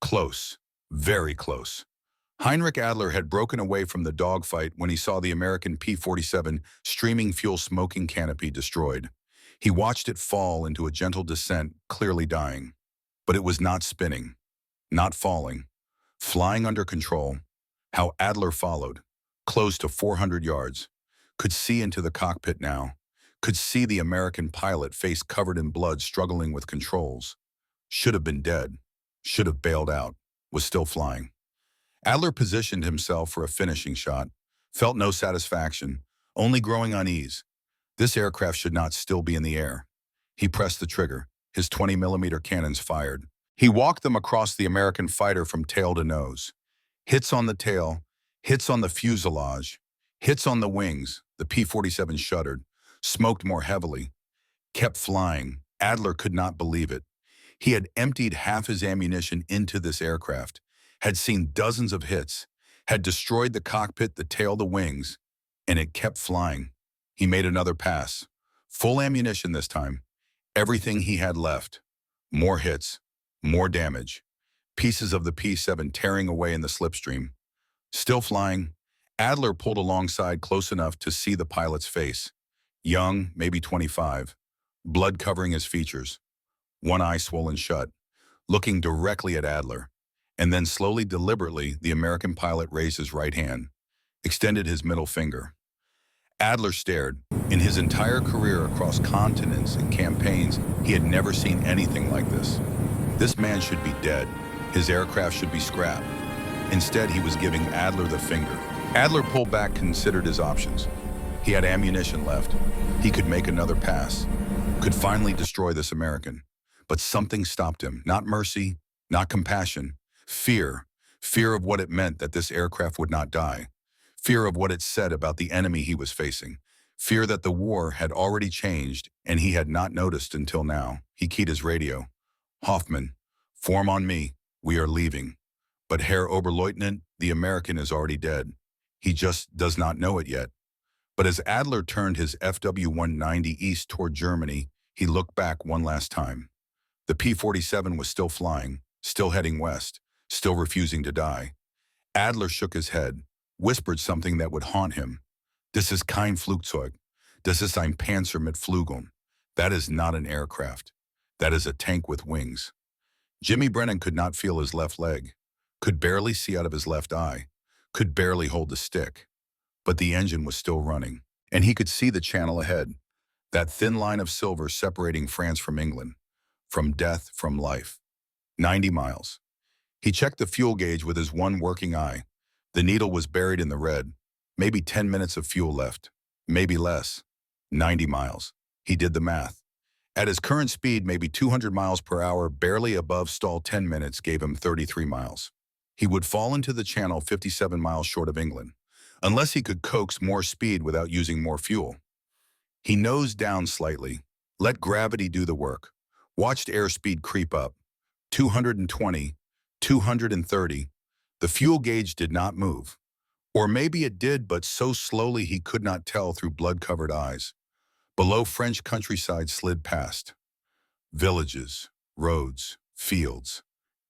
Close, very close. Heinrich Adler had broken away from the dogfight when he saw the American P-47 streaming fuel smoking canopy destroyed. He watched it fall into a gentle descent, clearly dying. But it was not spinning, not falling, flying under control. How Adler followed, close to 400 yards, could see into the cockpit now, could see the American pilot, face covered in blood, struggling with controls. Should have been dead, should have bailed out, was still flying. Adler positioned himself for a finishing shot, felt no satisfaction, only growing unease. This aircraft should not still be in the air. He pressed the trigger. His 20-millimeter cannons fired. He walked them across the American fighter from tail to nose. Hits on the tail, hits on the fuselage, hits on the wings. The P-47 shuddered, smoked more heavily, kept flying. Adler could not believe it. He had emptied half his ammunition into this aircraft, had seen dozens of hits, had destroyed the cockpit, the tail, the wings, and it kept flying. He made another pass. Full ammunition this time. Everything he had left. More hits, more damage. Pieces of the P-7 tearing away in the slipstream. Still flying, Adler pulled alongside close enough to see the pilot's face. Young, maybe 25, blood covering his features, one eye swollen shut, looking directly at Adler. And then slowly, deliberately, the American pilot raised his right hand, extended his middle finger. Adler stared. In his entire career across continents and campaigns, he had never seen anything like this. This man should be dead. His aircraft should be scrapped. Instead, he was giving Adler the finger. Adler pulled back, considered his options. He had ammunition left. He could make another pass, could finally destroy this American. But something stopped him. Not mercy, not compassion. Fear. Fear of what it meant that this aircraft would not die. Fear of what it said about the enemy he was facing. Fear that the war had already changed and he had not noticed until now. He keyed his radio. Hoffman, form on me. We are leaving. But Herr Oberleutnant, the American is already dead. He just does not know it yet. But as Adler turned his FW-190 east toward Germany, he looked back one last time. The P-47 was still flying, still heading west, still refusing to die. Adler shook his head, whispered something that would haunt him. Das ist kein Flugzeug. Das ist ein Panzer mit Flügeln. That is not an aircraft. That is a tank with wings. Jimmy Brennan could not feel his left leg, could barely see out of his left eye, could barely hold the stick. But the engine was still running, and he could see the channel ahead, that thin line of silver separating France from England, from death, from life. 90 miles. He checked the fuel gauge with his one working eye. The needle was buried in the red. Maybe 10 minutes of fuel left, maybe less. 90 miles. He did the math. At his current speed, maybe 200 miles per hour, barely above stall 10 minutes gave him 33 miles. He would fall into the channel 57 miles short of England, unless he could coax more speed without using more fuel. He nosed down slightly, let gravity do the work, watched airspeed creep up. 220, 230. The fuel gauge did not move. Or maybe it did, but so slowly he could not tell through blood-covered eyes. Below, French countryside slid past. Villages, roads, fields.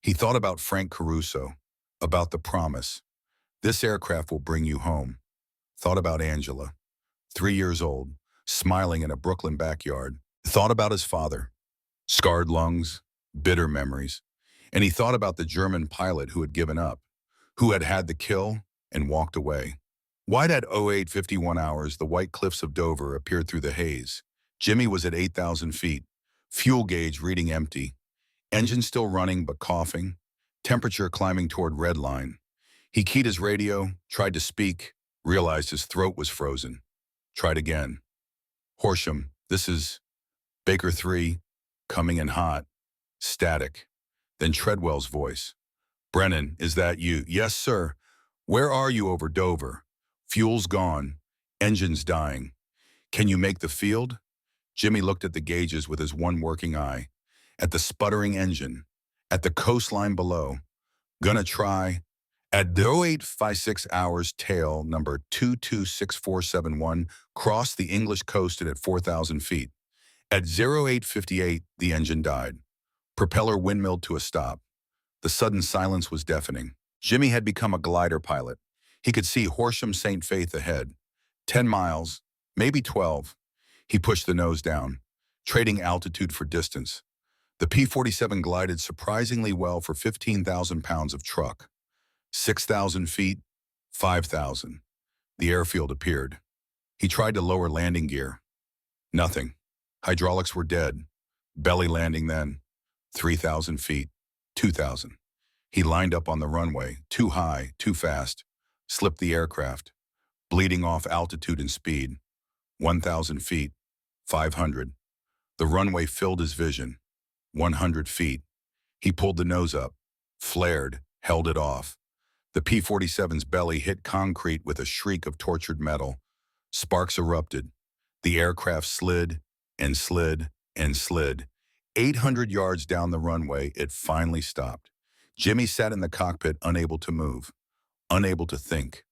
He thought about Frank Caruso, about the promise. This aircraft will bring you home. Thought about Angela, 3 years old, smiling in a Brooklyn backyard. Thought about his father, scarred lungs, bitter memories. And he thought about the German pilot who had given up, who had had the kill and walked away. Wide at 08:51 hours, the white cliffs of Dover appeared through the haze. Jimmy was at 8,000 feet, fuel gauge reading empty, engine still running but coughing, temperature climbing toward red line. He keyed his radio, tried to speak, realized his throat was frozen. Tried again. Horsham, this is Baker 3, coming in hot, static. Then Treadwell's voice. Brennan, is that you? Yes, sir. Where are you over Dover? Fuel's gone. Engine's dying. Can you make the field? Jimmy looked at the gauges with his one working eye, at the sputtering engine, at the coastline below. Gonna try. At 0856 hours, tail number 226471 crossed the English coast at 4,000 feet. At 0858, the engine died. Propeller windmilled to a stop. The sudden silence was deafening. Jimmy had become a glider pilot. He could see Horsham St. Faith ahead. 10 miles, maybe 12. He pushed the nose down, trading altitude for distance. The P-47 glided surprisingly well for 15,000 pounds of truck. 6,000 feet, 5,000. The airfield appeared. He tried to lower landing gear. Nothing. Hydraulics were dead. Belly landing then. 3,000 feet, 2,000. He lined up on the runway, too high, too fast, slipped the aircraft, bleeding off altitude and speed. 1,000 feet, 500. The runway filled his vision. 100 feet. He pulled the nose up, flared, held it off. The P-47's belly hit concrete with a shriek of tortured metal. Sparks erupted. The aircraft slid and slid and slid. 800 yards down the runway, it finally stopped. Jimmy sat in the cockpit, unable to move, unable to think,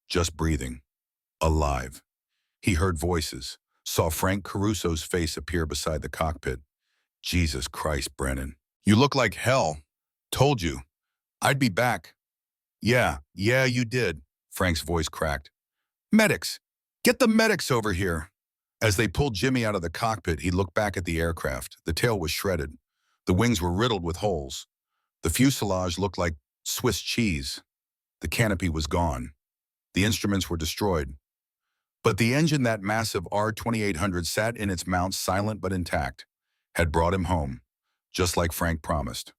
just breathing, alive. He heard voices, saw Frank Caruso's face appear beside the cockpit. Jesus Christ, Brennan. You look like hell. Told you. I'd be back. Yeah, you did. Frank's voice cracked. Medics! Get the medics over here! As they pulled Jimmy out of the cockpit, he looked back at the aircraft. The tail was shredded. The wings were riddled with holes. The fuselage looked like Swiss cheese. The canopy was gone. The instruments were destroyed. But the engine, that massive R-2800, sat in its mount, silent but intact, had brought him home, just like Frank promised.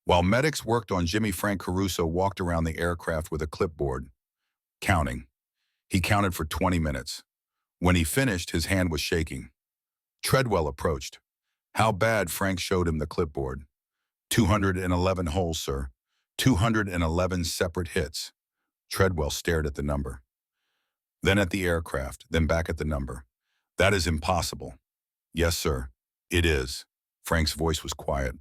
While medics worked on Jimmy, Frank Caruso walked around the aircraft with a clipboard, counting. He counted for 20 minutes. When he finished, his hand was shaking. Treadwell approached. How bad? Frank showed him the clipboard. 211 holes, sir. 211 separate hits. Treadwell stared at the number. Then at the aircraft, then back at the number. That is impossible. Yes, sir, it is. Frank's voice was quiet.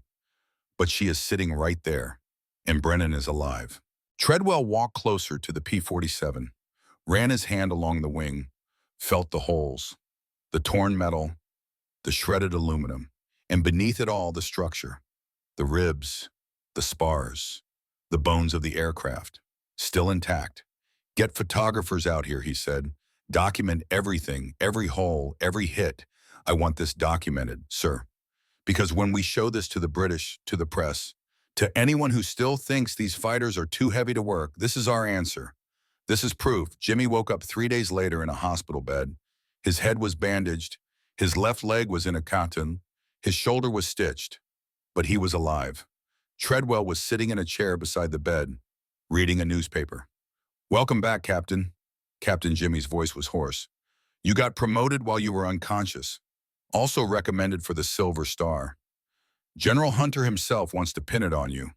But she is sitting right there, and Brennan is alive. Treadwell walked closer to the P-47, ran his hand along the wing, felt the holes, the torn metal, the shredded aluminum, and beneath it all, the structure, the ribs, the spars, the bones of the aircraft, still intact. Get photographers out here, he said. Document everything, every hole, every hit. I want this documented, sir. Because when we show this to the British, to the press, to anyone who still thinks these fighters are too heavy to work, this is our answer. This is proof. Jimmy woke up 3 days later in a hospital bed. His head was bandaged. His left leg was in a cotton. His shoulder was stitched. But he was alive. Treadwell was sitting in a chair beside the bed, reading a newspaper. Welcome back, Captain. Captain Jimmy's voice was hoarse. You got promoted while you were unconscious. Also recommended for the Silver Star. General Hunter himself wants to pin it on you.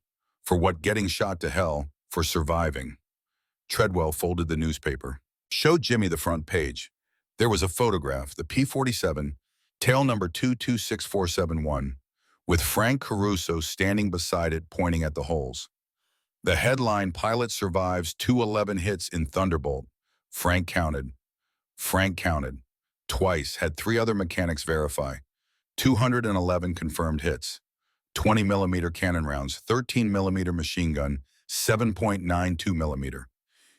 For what? Getting shot to hell. For surviving. Treadwell folded the newspaper, showed Jimmy the front page. There was a photograph, the P-47, tail number 226471, with Frank Caruso standing beside it, pointing at the holes. The headline, Pilot Survives 211 Hits in Thunderbolt. Frank counted. Twice, had 3 other mechanics verify. 211 confirmed hits. 20mm cannon rounds, 13mm machine gun, 7.92mm.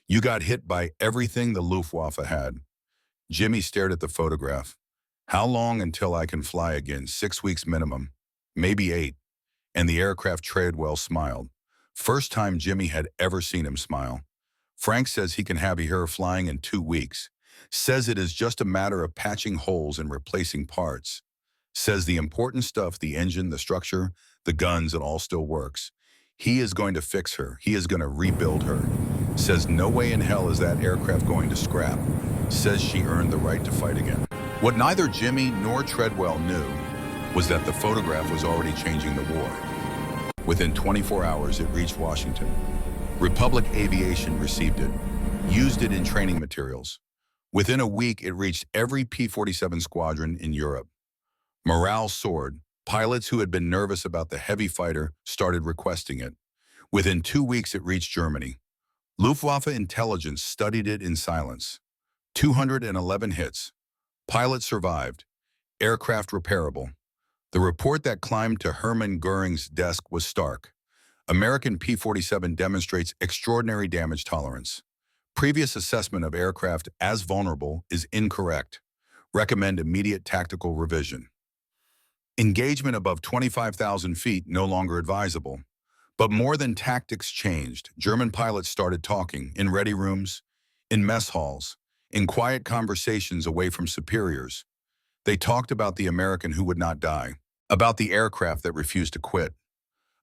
You got hit by everything the Luftwaffe had. Jimmy stared at the photograph. How long until I can fly again? 6 weeks minimum. Maybe 8. And the aircraft. Treadwell smiled. First time Jimmy had ever seen him smile. Frank says he can have you here flying in 2 weeks. Says it is just a matter of patching holes and replacing parts. Says the important stuff, the engine, the structure, the guns, it all still works. He is going to fix her. He is going to rebuild her. Says no way in hell is that aircraft going to scrap. Says she earned the right to fight again. What neither Jimmy nor Treadwell knew was that the photograph was already changing the war. Within 24 hours, it reached Washington. Republic Aviation received it, used it in training materials. Within a week, it reached every P-47 squadron in Europe. Morale soared. Pilots who had been nervous about the heavy fighter started requesting it. Within 2 weeks, it reached Germany. Luftwaffe intelligence studied it in silence. 211 hits. Pilot survived. Aircraft repairable. The report that climbed to Hermann Goering's desk was stark. American P-47 demonstrates extraordinary damage tolerance. Previous assessment of aircraft as vulnerable is incorrect. Recommend immediate tactical revision. Engagement above 25,000 feet no longer advisable. But more than tactics changed. German pilots started talking in ready rooms, in mess halls, in quiet conversations away from superiors. They talked about the American who would not die, about the aircraft that refused to quit,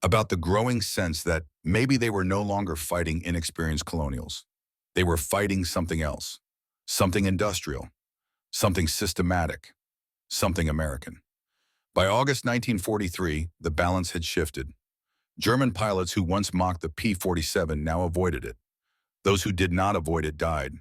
about the growing sense that maybe they were no longer fighting inexperienced colonials. They were fighting something else, something industrial, something systematic, something American. By August 1943, the balance had shifted. German pilots who once mocked the P-47 now avoided it. Those who did not avoid it died.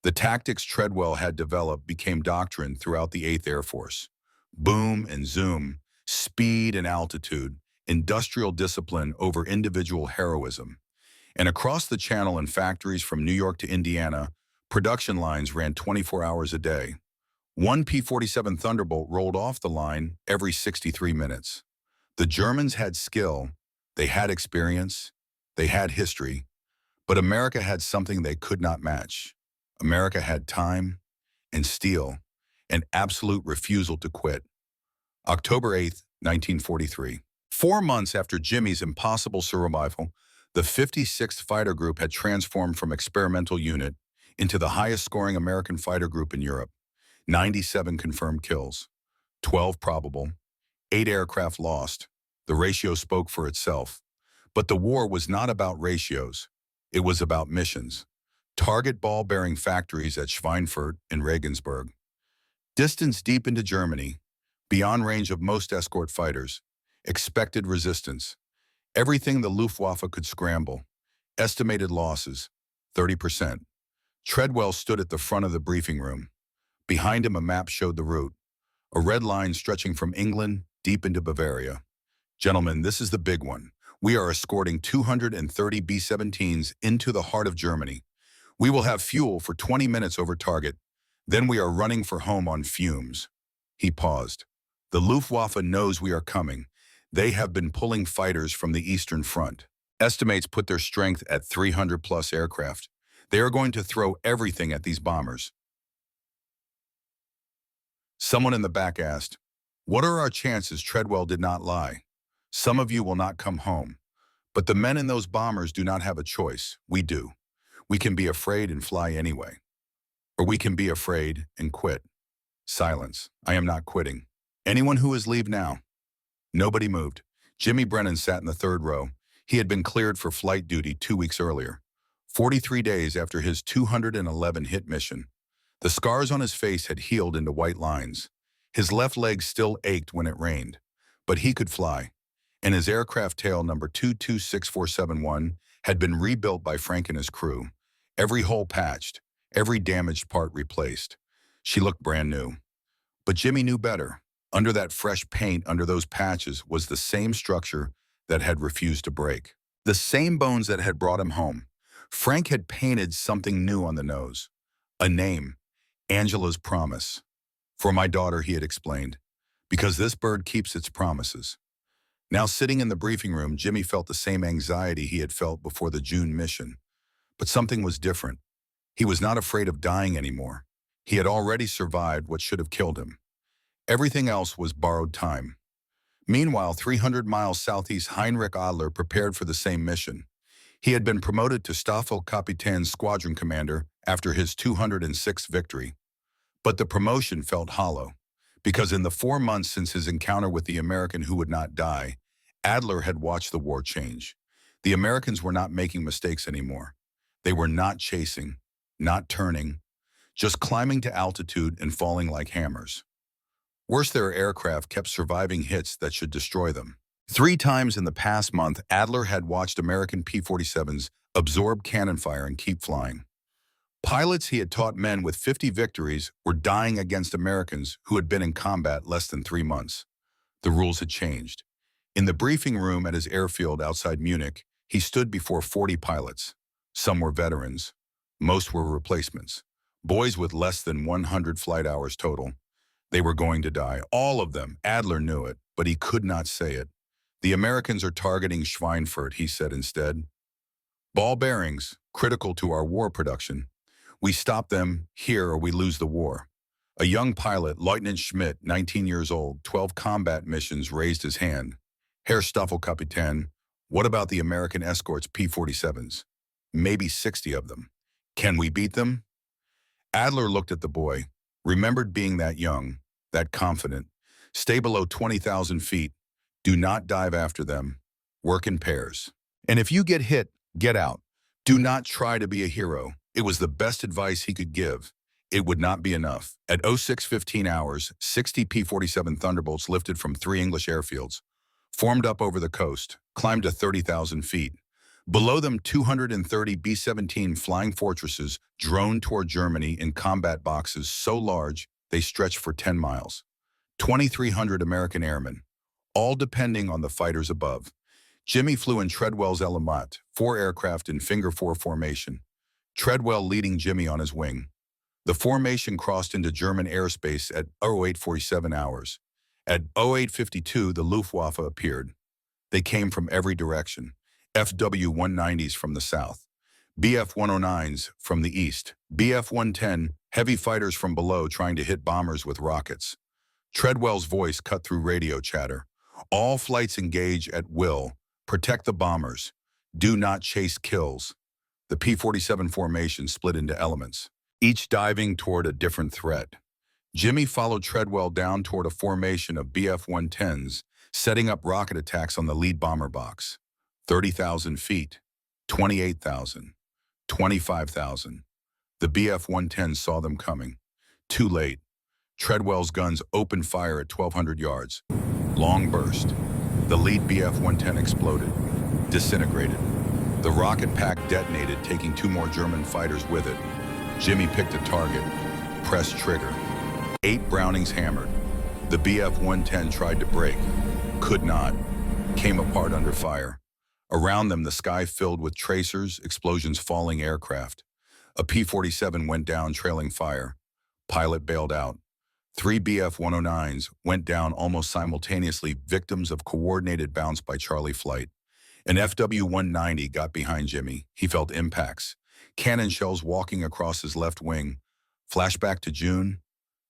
The tactics Treadwell had developed became doctrine throughout the 8th Air Force. Boom and zoom, speed and altitude, industrial discipline over individual heroism. And across the channel in factories from New York to Indiana, production lines ran 24 hours a day. One P-47 Thunderbolt rolled off the line every 63 minutes. The Germans had skill, they had experience, they had history, but America had something they could not match. America had time and steel, an absolute refusal to quit. October 8, 1943. 4 months after Jimmy's impossible survival, the 56th Fighter Group had transformed from experimental unit into the highest-scoring American fighter group in Europe. 97 confirmed kills, 12 probable, 8 aircraft lost. The ratio spoke for itself. But the war was not about ratios. It was about missions. Target ball-bearing factories at Schweinfurt and Regensburg. Distance deep into Germany, beyond range of most escort fighters. Expected resistance. Everything the Luftwaffe could scramble. Estimated losses, 30%. Treadwell stood at the front of the briefing room. Behind him, a map showed the route, a red line stretching from England deep into Bavaria. Gentlemen, this is the big one. We are escorting 230 B-17s into the heart of Germany. We will have fuel for 20 minutes over target. Then we are running for home on fumes. He paused. The Luftwaffe knows we are coming. They have been pulling fighters from the Eastern Front. Estimates put their strength at 300-plus aircraft. They are going to throw everything at these bombers. Someone in the back asked, "What are our chances?" Treadwell did not lie. "Some of you will not come home. But the men in those bombers do not have a choice. We do. We can be afraid and fly anyway. Or we can be afraid and quit." Silence. "I am not quitting. Anyone who is leave now." Nobody moved. Jimmy Brennan sat in the third row. He had been cleared for flight duty 2 weeks earlier, 43 days after his 211 hit mission. The scars on his face had healed into white lines. His left leg still ached when it rained, but he could fly. And his aircraft tail number 226471 had been rebuilt by Frank and his crew. Every hole patched, every damaged part replaced. She looked brand new. But Jimmy knew better. Under that fresh paint, under those patches, was the same structure that had refused to break. The same bones that had brought him home. Frank had painted something new on the nose. A name, Angela's Promise. "For my daughter," he had explained, "because this bird keeps its promises." Now sitting in the briefing room, Jimmy felt the same anxiety he had felt before the June mission. But something was different. He was not afraid of dying anymore. He had already survived what should have killed him. Everything else was borrowed time. Meanwhile, 300 miles southeast, Heinrich Adler prepared for the same mission. He had been promoted to Staffelkapitän squadron commander after his 206th victory. But the promotion felt hollow, because in the 4 months since his encounter with the American who would not die, Adler had watched the war change. The Americans were not making mistakes anymore. They were not chasing, not turning, just climbing to altitude and falling like hammers. Worse, their aircraft kept surviving hits that should destroy them. 3 times in the past month, Adler had watched American P-47s absorb cannon fire and keep flying. Pilots he had taught, men with 50 victories, were dying against Americans who had been in combat less than 3 months. The rules had changed. In the briefing room at his airfield outside Munich, he stood before 40 pilots. Some were veterans. Most were replacements. Boys with less than 100 flight hours total. They were going to die. All of them. Adler knew it, but he could not say it. "The Americans are targeting Schweinfurt," he said instead. "Ball bearings, critical to our war production. We stop them here or we lose the war." A young pilot, Lieutenant Schmidt, 19 years old, 12 combat missions, raised his hand. "Herr Staffelkapitän, what about the American escorts P-47s? Maybe 60 of them. Can we beat them?" Adler looked at the boy, remembered being that young, that confident. "Stay below 20,000 feet. Do not dive after them. Work in pairs. And if you get hit, get out. Do not try to be a hero. It was the best advice he could give. It would not be enough. At 06:15 hours, 60 P-47 Thunderbolts lifted from 3 English airfields, formed up over the coast, climbed to 30,000 feet. Below them, 230 B-17 Flying Fortresses droned toward Germany in combat boxes so large they stretched for 10 miles. 2,300 American airmen, all depending on the fighters above. Jimmy flew in Treadwell's Element, 4 aircraft in Finger 4 formation, Treadwell leading Jimmy on his wing. The formation crossed into German airspace at 08:47 hours. At 08:52, the Luftwaffe appeared. They came from every direction. FW-190s from the south, BF-109s from the east, BF-110 heavy fighters from below trying to hit bombers with rockets. Treadwell's voice cut through radio chatter. All flights engage at will. Protect the bombers. Do not chase kills. The P-47 formation split into elements, each diving toward a different threat. Jimmy followed Treadwell down toward a formation of BF-110s, setting up rocket attacks on the lead bomber box. 30,000 feet, 28,000, 25,000. The BF-110s saw them coming. Too late. Treadwell's guns opened fire at 1,200 yards. Long burst. The lead BF-110 exploded, disintegrated. The rocket pack detonated, taking 2 more German fighters with it. Jimmy picked a target, pressed trigger. 8 Brownings hammered. The BF-110 tried to break, could not, came apart under fire. Around them, the sky filled with tracers, explosions, falling aircraft. A P-47 went down, trailing fire. Pilot bailed out. 3 BF-109s went down almost simultaneously, victims of coordinated bounce by Charlie flight. An FW-190 got behind Jimmy. He felt impacts. Cannon shells walking across his left wing. Flashback to June,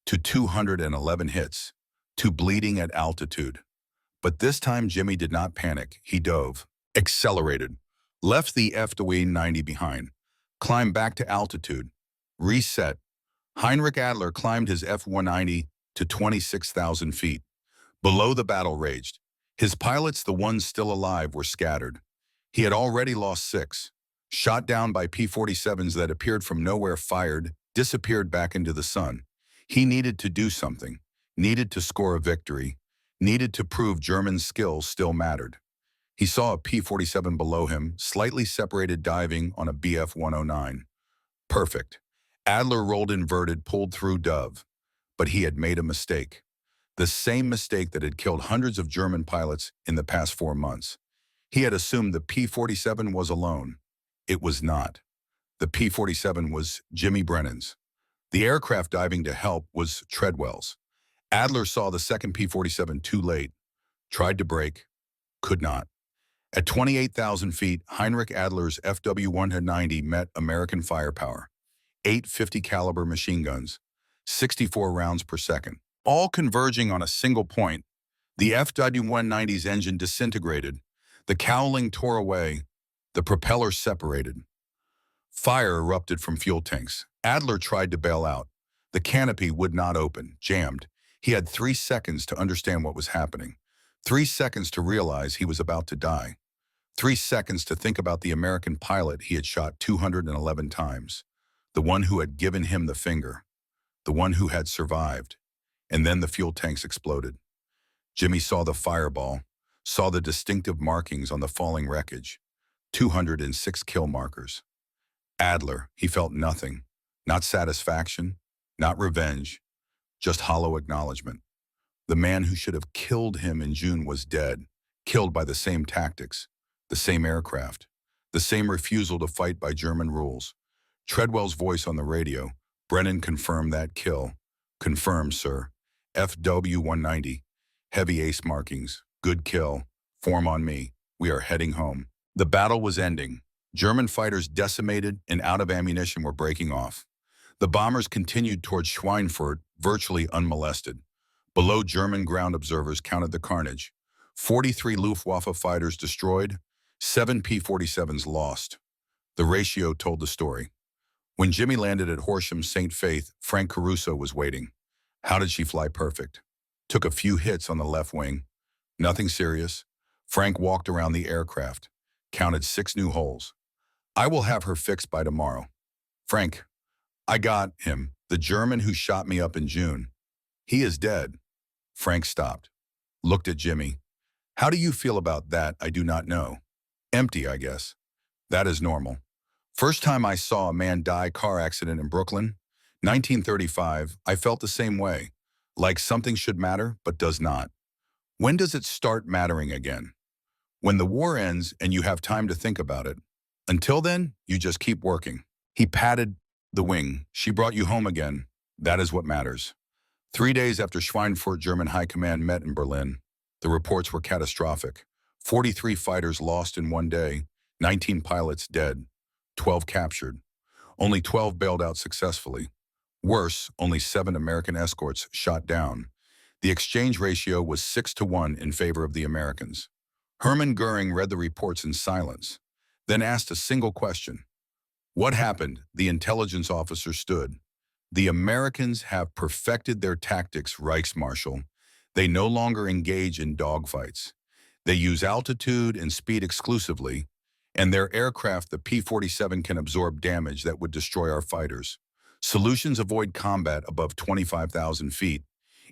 to 211 hits, to bleeding at altitude. But this time, Jimmy did not panic. He dove, accelerated, left the FW-90 behind, climbed back to altitude, reset. Heinrich Adler climbed his F-190 to 26,000 feet. Below, the battle raged. His pilots, the ones still alive, were scattered. He had already lost 6. Shot down by P-47s that appeared from nowhere, fired, disappeared back into the sun. He needed to do something, needed to score a victory, needed to prove German skill still mattered. He saw a P-47 below him, slightly separated, diving on a BF-109. Perfect. Adler rolled inverted, pulled through dove. But he had made a mistake. The same mistake that had killed hundreds of German pilots in the past 4 months. He had assumed the P-47 was alone. It was not. The P-47 was Jimmy Brennan's. The aircraft diving to help was Treadwell's. Adler saw the second P-47 too late, tried to brake, could not. At 28,000 feet, Heinrich Adler's FW-190 met American firepower. 8 50 caliber machine guns, 64 rounds per second, all converging on a single point. The FW-190's engine disintegrated. The cowling tore away. The propeller separated. Fire erupted from fuel tanks. Adler tried to bail out. The canopy would not open, jammed. He had 3 seconds to understand what was happening. 3 seconds to realize he was about to die. 3 seconds to think about the American pilot he had shot 211 times. The one who had given him the finger. The one who had survived. And then the fuel tanks exploded. Jimmy saw the fireball, saw the distinctive markings on the falling wreckage. 206 kill markers. Adler, he felt nothing. Not satisfaction, not revenge, just hollow acknowledgement. The man who should have killed him in June was dead, killed by the same tactics, the same aircraft, the same refusal to fight by German rules. Treadwell's voice on the radio. Brennan confirmed that kill. Confirmed, sir. FW-190. Heavy ace markings. Good kill. Form on me. We are heading home. The battle was ending. German fighters, decimated and out of ammunition, were breaking off. The bombers continued toward Schweinfurt, virtually unmolested. Below, German ground observers counted the carnage. 43 Luftwaffe fighters destroyed, 7 P-47s lost. The ratio told the story. When Jimmy landed at Horsham St. Faith, Frank Caruso was waiting. How did she fly perfect? Took a few hits on the left wing. Nothing serious. Frank walked around the aircraft, counted 6 new holes. I will have her fixed by tomorrow. Frank, I got him, the German who shot me up in June. He is dead. Frank stopped, looked at Jimmy. How do you feel about that? I do not know. Empty, I guess. That is normal. First time I saw a man die car accident in Brooklyn, 1935, I felt the same way. Like something should matter, but does not. When does it start mattering again? When the war ends and you have time to think about it. Until then, you just keep working. He patted the wing. She brought you home again. That is what matters. 3 days after Schweinfurt German High Command met in Berlin, the reports were catastrophic. 43 fighters lost in one day, 19 pilots dead, 12 captured. Only 12 bailed out successfully. Worse, only 7 American escorts shot down. The exchange ratio was 6-1 in favor of the Americans. Hermann Goering read the reports in silence, then asked a single question. What happened? The intelligence officer stood. The Americans have perfected their tactics, Reichsmarschall. They no longer engage in dogfights. They use altitude and speed exclusively, and their aircraft, the P-47, can absorb damage that would destroy our fighters. Solutions avoid combat above 25,000 feet.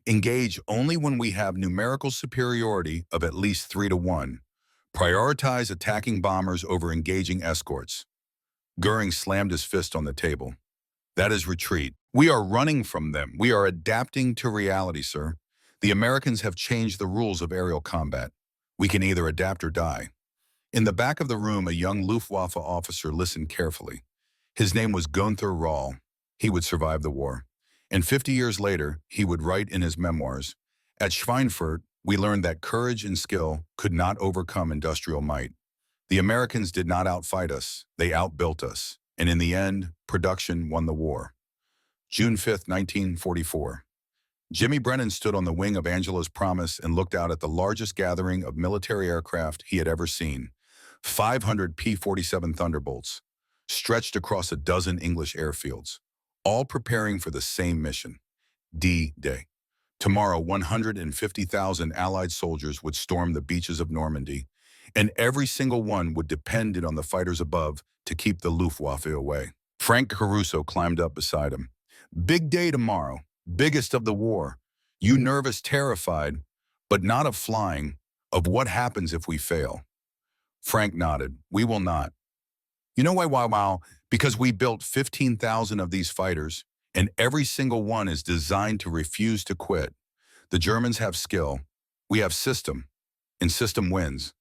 Engage only when we have numerical superiority of at least 3-1. Prioritize attacking bombers over engaging escorts. Goering slammed his fist on the table. That is retreat. We are running from them. We are adapting to reality, sir. The Americans have changed the rules of aerial combat. We can either adapt or die. In the back of the room, a young Luftwaffe officer listened carefully. His name was Gunther Rahl. He would survive the war. And 50 years later, he would write in his memoirs, "At Schweinfurt, we learned that courage and skill could not overcome industrial might. The Americans did not outfight us, they outbuilt us. And in the end, production won the war." June 5, 1944. Jimmy Brennan stood on the wing of Angela's Promise and looked out at the largest gathering of military aircraft he had ever seen. 500 P-47 Thunderbolts, stretched across a dozen English airfields, all preparing for the same mission, D-Day. Tomorrow, 150,000 Allied soldiers would storm the beaches of Normandy, and every single one would depend on the fighters above to keep the Luftwaffe away. Frank Caruso climbed up beside him. Big day tomorrow, biggest of the war. You nervous, terrified, but not of flying, of what happens if we fail. Frank nodded. We will not. You know why, wow? Because we built 15,000 of these fighters, and every single one is designed to refuse to quit. The Germans have skill. We have system, and system wins.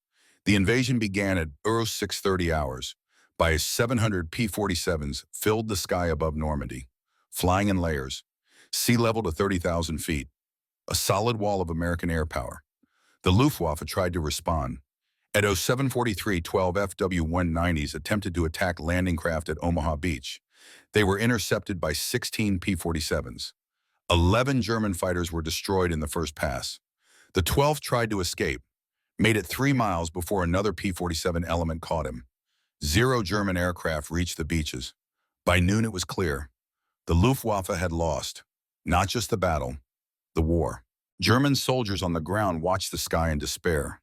The invasion began at 6:30 hours. By 700 P-47s filled the sky above Normandy, flying in layers, sea level to 30,000 feet, a solid wall of American air power. The Luftwaffe tried to respond. At 07:43, 12 FW-190s attempted to attack landing craft at Omaha Beach. They were intercepted by 16 P-47s. 11 German fighters were destroyed in the first pass. The 12th tried to escape, made it 3 miles before another P-47 element caught him. 0 German aircraft reached the beaches. By noon it was clear. The Luftwaffe had lost, not just the battle, the war. German soldiers on the ground watched the sky in despair.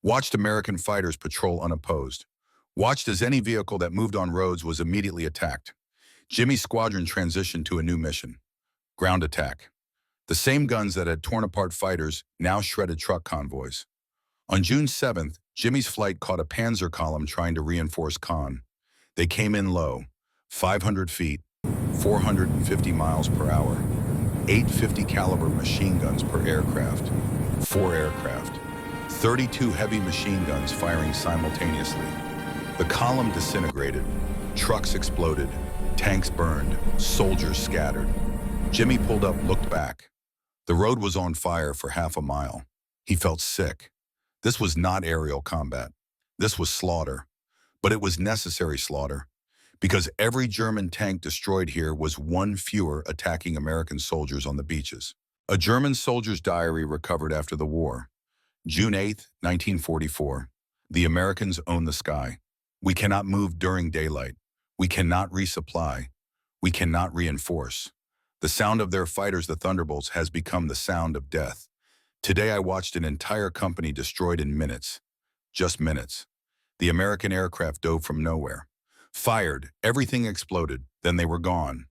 Watched American fighters patrol unopposed. Watched as any vehicle that moved on roads was immediately attacked. Jimmy's squadron transitioned to a new mission, ground attack. The same guns that had torn apart fighters now shredded truck convoys. On June 7th, Jimmy's flight caught a panzer column trying to reinforce Caen. They came in low, 500 feet, 450 miles per hour, 850 caliber machine guns per aircraft, 4 aircraft, 32 heavy machine guns firing simultaneously. The column disintegrated, trucks exploded, tanks burned, soldiers scattered. Jimmy pulled up, looked back. The road was on fire for half a mile. He felt sick. This was not aerial combat. This was slaughter. But it was necessary slaughter, because every German tank destroyed here was one fewer attacking American soldiers on the beaches. A German soldier's diary recovered after the war. June 8, 1944. The Americans own the sky. We cannot move during daylight. We cannot resupply. We cannot reinforce. The sound of their fighters, the Thunderbolts, has become the sound of death. Today I watched an entire company destroyed in minutes. just minutes. The American aircraft dove from nowhere. Fired, everything exploded, then they were gone.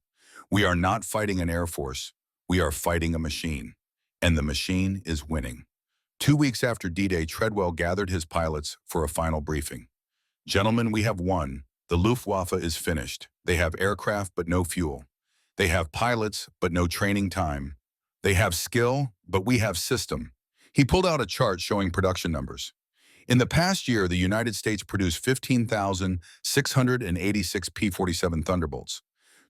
We are not fighting an air force. We are fighting a machine. And the machine is winning. 2 weeks after D-Day, Treadwell gathered his pilots for a final briefing. Gentlemen, we have won. The Luftwaffe is finished. They have aircraft but no fuel. They have pilots but no training time. They have skill, but we have system. He pulled out a chart showing production numbers. In the past year, the United States produced 15,686 P-47 Thunderbolts.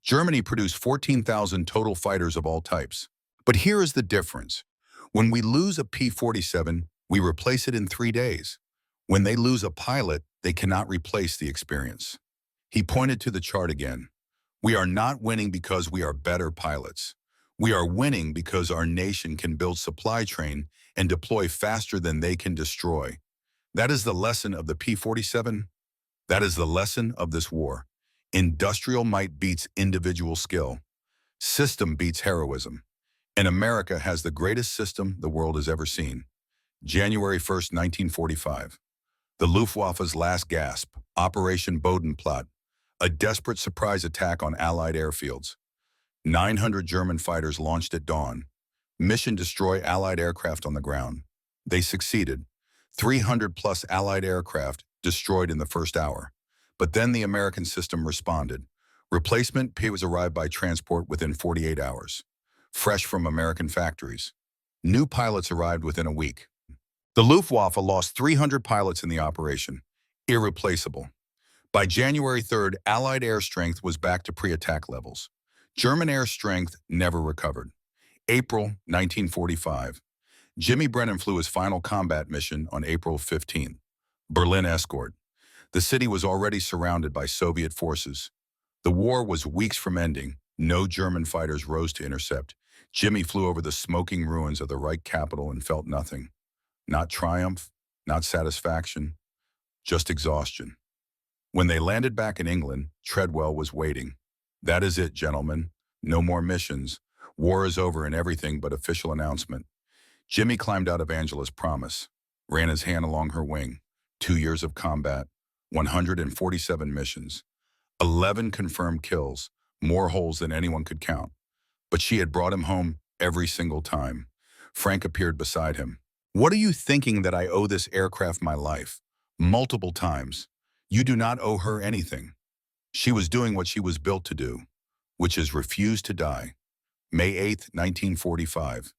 Germany produced 14,000 total fighters of all types. But here is the difference. When we lose a P-47, we replace it in 3 days. When they lose a pilot, they cannot replace the experience. He pointed to the chart again. We are not winning because we are better pilots. We are winning because our nation can build supply chain and deploy faster than they can destroy. That is the lesson of the P-47. That is the lesson of this war. Industrial might beats individual skill. System beats heroism. And America has the greatest system the world has ever seen. January 1st, 1945. The Luftwaffe's last gasp, Operation Bodenplatte, a desperate surprise attack on Allied airfields. 900 German fighters launched at dawn. Mission: destroy Allied aircraft on the ground. They succeeded. 300-plus Allied aircraft destroyed in the first hour. But then the American system responded. Replacement P was arrived by transport within 48 hours. Fresh from American factories. New pilots arrived within a week. The Luftwaffe lost 300 pilots in the operation. Irreplaceable. By January 3rd, Allied air strength was back to pre-attack levels. German air strength never recovered. April 1945. Jimmy Brennan flew his final combat mission on April 15th. Berlin escort. The city was already surrounded by Soviet forces. The war was weeks from ending. No German fighters rose to intercept. Jimmy flew over the smoking ruins of the Reich capital and felt nothing. Not triumph, not satisfaction, just exhaustion. When they landed back in England, Treadwell was waiting. That is it, gentlemen. No more missions. War is over and everything but official announcement. Jimmy climbed out of Angela's promise, ran his hand along her wing. 2 years of combat, 147 missions, 11 confirmed kills, more holes than anyone could count. But she had brought him home every single time. Frank appeared beside him. What are you thinking that I owe this aircraft my life? Multiple times. You do not owe her anything. She was doing what she was built to do, which is refuse to die. May 8th, 1945.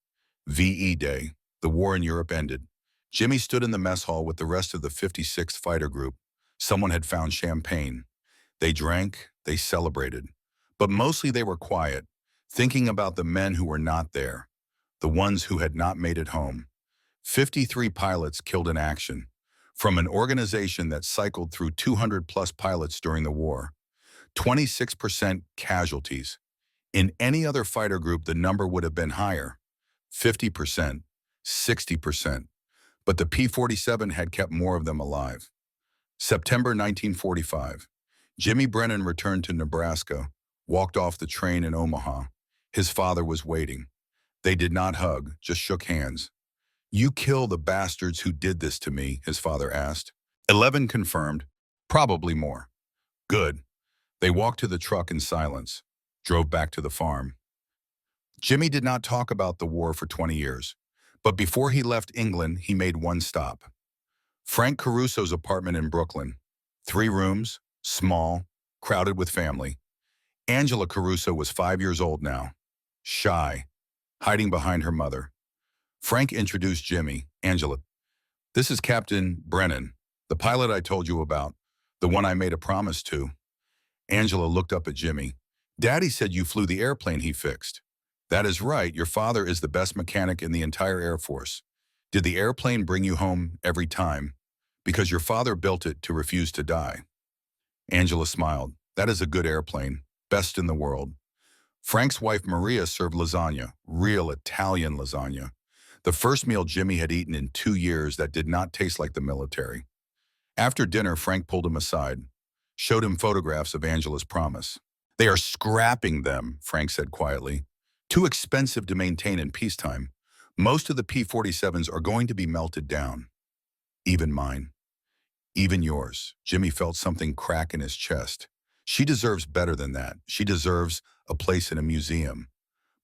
VE Day. The war in Europe ended. Jimmy stood in the mess hall with the rest of the 56th Fighter Group. Someone had found champagne. They drank, they celebrated. But mostly they were quiet, thinking about the men who were not there, the ones who had not made it home. 53 pilots killed in action, from an organization that cycled through 200-plus pilots during the war. 26% casualties. In any other fighter group, the number would have been higher. 50%, 60%. But the P-47 had kept more of them alive. September 1945. Jimmy Brennan returned to Nebraska, walked off the train in Omaha. His father was waiting. They did not hug, just shook hands. You kill the bastards who did this to me, his father asked. 11 confirmed, probably more. Good. They walked to the truck in silence, drove back to the farm. Jimmy did not talk about the war for 20 years, but before he left England, he made one stop. Frank Caruso's apartment in Brooklyn. 3 rooms, small, crowded with family. Angela Caruso was 5 years old now, shy, hiding behind her mother. Frank introduced Jimmy. Angela, this is Captain Brennan, the pilot I told you about, the one I made a promise to. Angela looked up at Jimmy. Daddy said you flew the airplane he fixed. That is right, your father is the best mechanic in the entire Air Force. Did the airplane bring you home every time? Because your father built it to refuse to die. Angela smiled. That is a good airplane, best in the world. Frank's wife Maria served lasagna, real Italian lasagna. The first meal Jimmy had eaten in 2 years that did not taste like the military. After dinner, Frank pulled him aside, showed him photographs of Angela's promise. They are scrapping them, Frank said quietly. Too expensive to maintain in peacetime. Most of the P-47s are going to be melted down. Even mine. Even yours. Jimmy felt something crack in his chest. She deserves better than that. She deserves a place in a museum.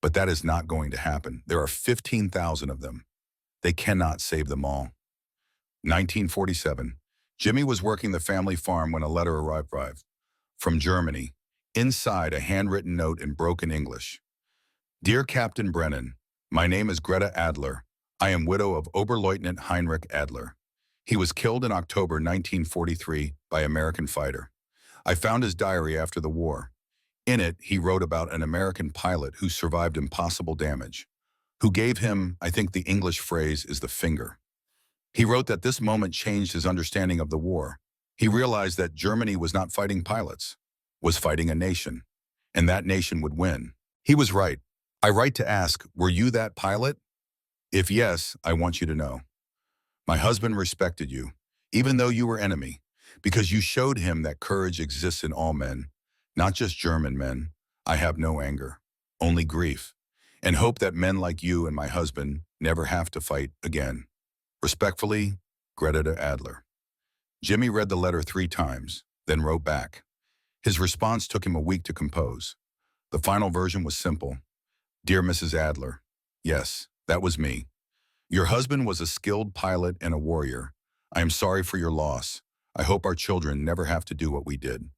But that is not going to happen. There are 15,000 of them. They cannot save them all. 1947. Jimmy was working the family farm when a letter arrived from Germany. Inside, a handwritten note in broken English. Dear Captain Brennan, my name is Greta Adler. I am widow of Oberleutnant Heinrich Adler. He was killed in October 1943 by American fighter. I found his diary after the war. In it, he wrote about an American pilot who survived impossible damage, who gave him, I think the English phrase is the finger. He wrote that this moment changed his understanding of the war. He realized that Germany was not fighting pilots, was fighting a nation, and that nation would win. He was right. I write to ask, were you that pilot? If yes, I want you to know. My husband respected you, even though you were enemy, because you showed him that courage exists in all men, not just German men. I have no anger, only grief, and hope that men like you and my husband never have to fight again. Respectfully, Greta Adler. Jimmy read the letter 3 times, then wrote back. His response took him a week to compose. The final version was simple. Dear Mrs. Adler, yes, that was me. Your husband was a skilled pilot and a warrior. I am sorry for your loss. I hope our children never have to do what we did.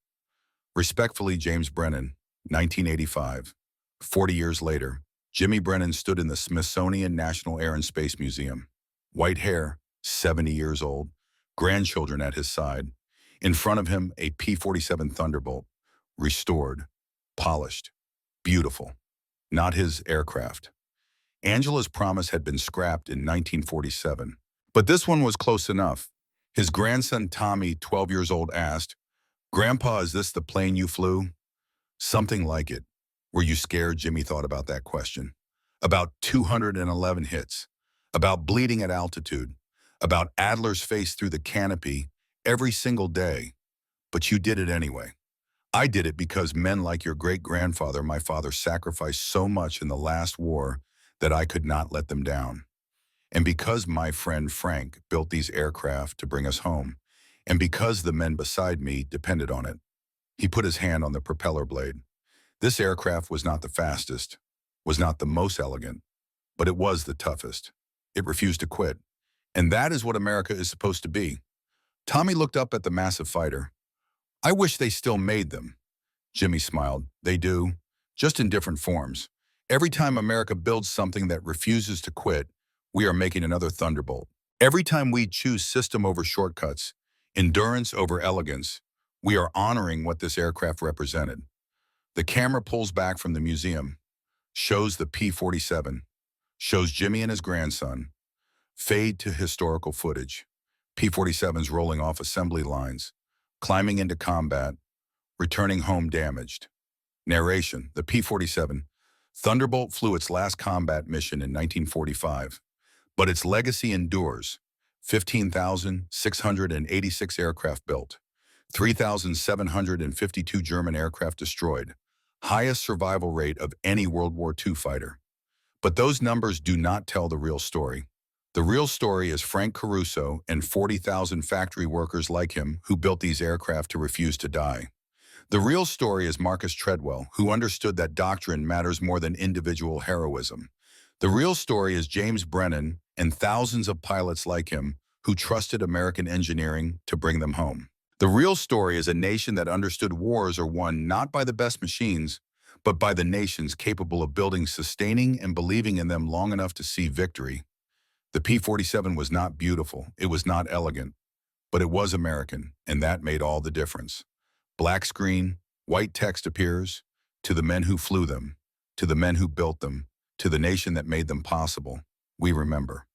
Respectfully, James Brennan, 1985. 40 years later, Jimmy Brennan stood in the Smithsonian National Air and Space Museum. White hair, 70 years old, grandchildren at his side. In front of him, a P-47 Thunderbolt, restored, polished, beautiful. Not his aircraft. Angela's promise had been scrapped in 1947, but this one was close enough. His grandson Tommy, 12 years old, asked, Grandpa, is this the plane you flew? Something like it. Were you scared? Jimmy thought about that question. About 211 hits. About bleeding at altitude. About Adler's face through the canopy every single day. But you did it anyway. I did it because men like your great-grandfather, my father, sacrificed so much in the last war that I could not let them down. And because my friend Frank built these aircraft to bring us home, and because the men beside me depended on it. He put his hand on the propeller blade. This aircraft was not the fastest, was not the most elegant, but it was the toughest. It refused to quit. And that is what America is supposed to be. Tommy looked up at the massive fighter. I wish they still made them. Jimmy smiled. They do, just in different forms. Every time America builds something that refuses to quit, we are making another Thunderbolt. Every time we choose system over shortcuts, endurance over elegance, we are honoring what this aircraft represented. The camera pulls back from the museum, shows the P-47, shows Jimmy and his grandson, fade to historical footage. P-47s rolling off assembly lines, climbing into combat, returning home damaged. Narration, the P-47, Thunderbolt flew its last combat mission in 1945, but its legacy endures. 15,686 aircraft built, 3,752 German aircraft destroyed, highest survival rate of any World War II fighter. But those numbers do not tell the real story. The real story is Frank Caruso and 40,000 factory workers like him who built these aircraft to refuse to die. The real story is Marcus Treadwell, who understood that doctrine matters more than individual heroism. The real story is James Brennan and thousands of pilots like him who trusted American engineering to bring them home. The real story is a nation that understood wars are won not by the best machines, but by the nations capable of building, sustaining, and believing in them long enough to see victory. The P-47 was not beautiful, it was not elegant, but it was American, and that made all the difference. Black screen, white text appears, to the men who flew them, to the men who built them, to the nation that made them possible, we remember.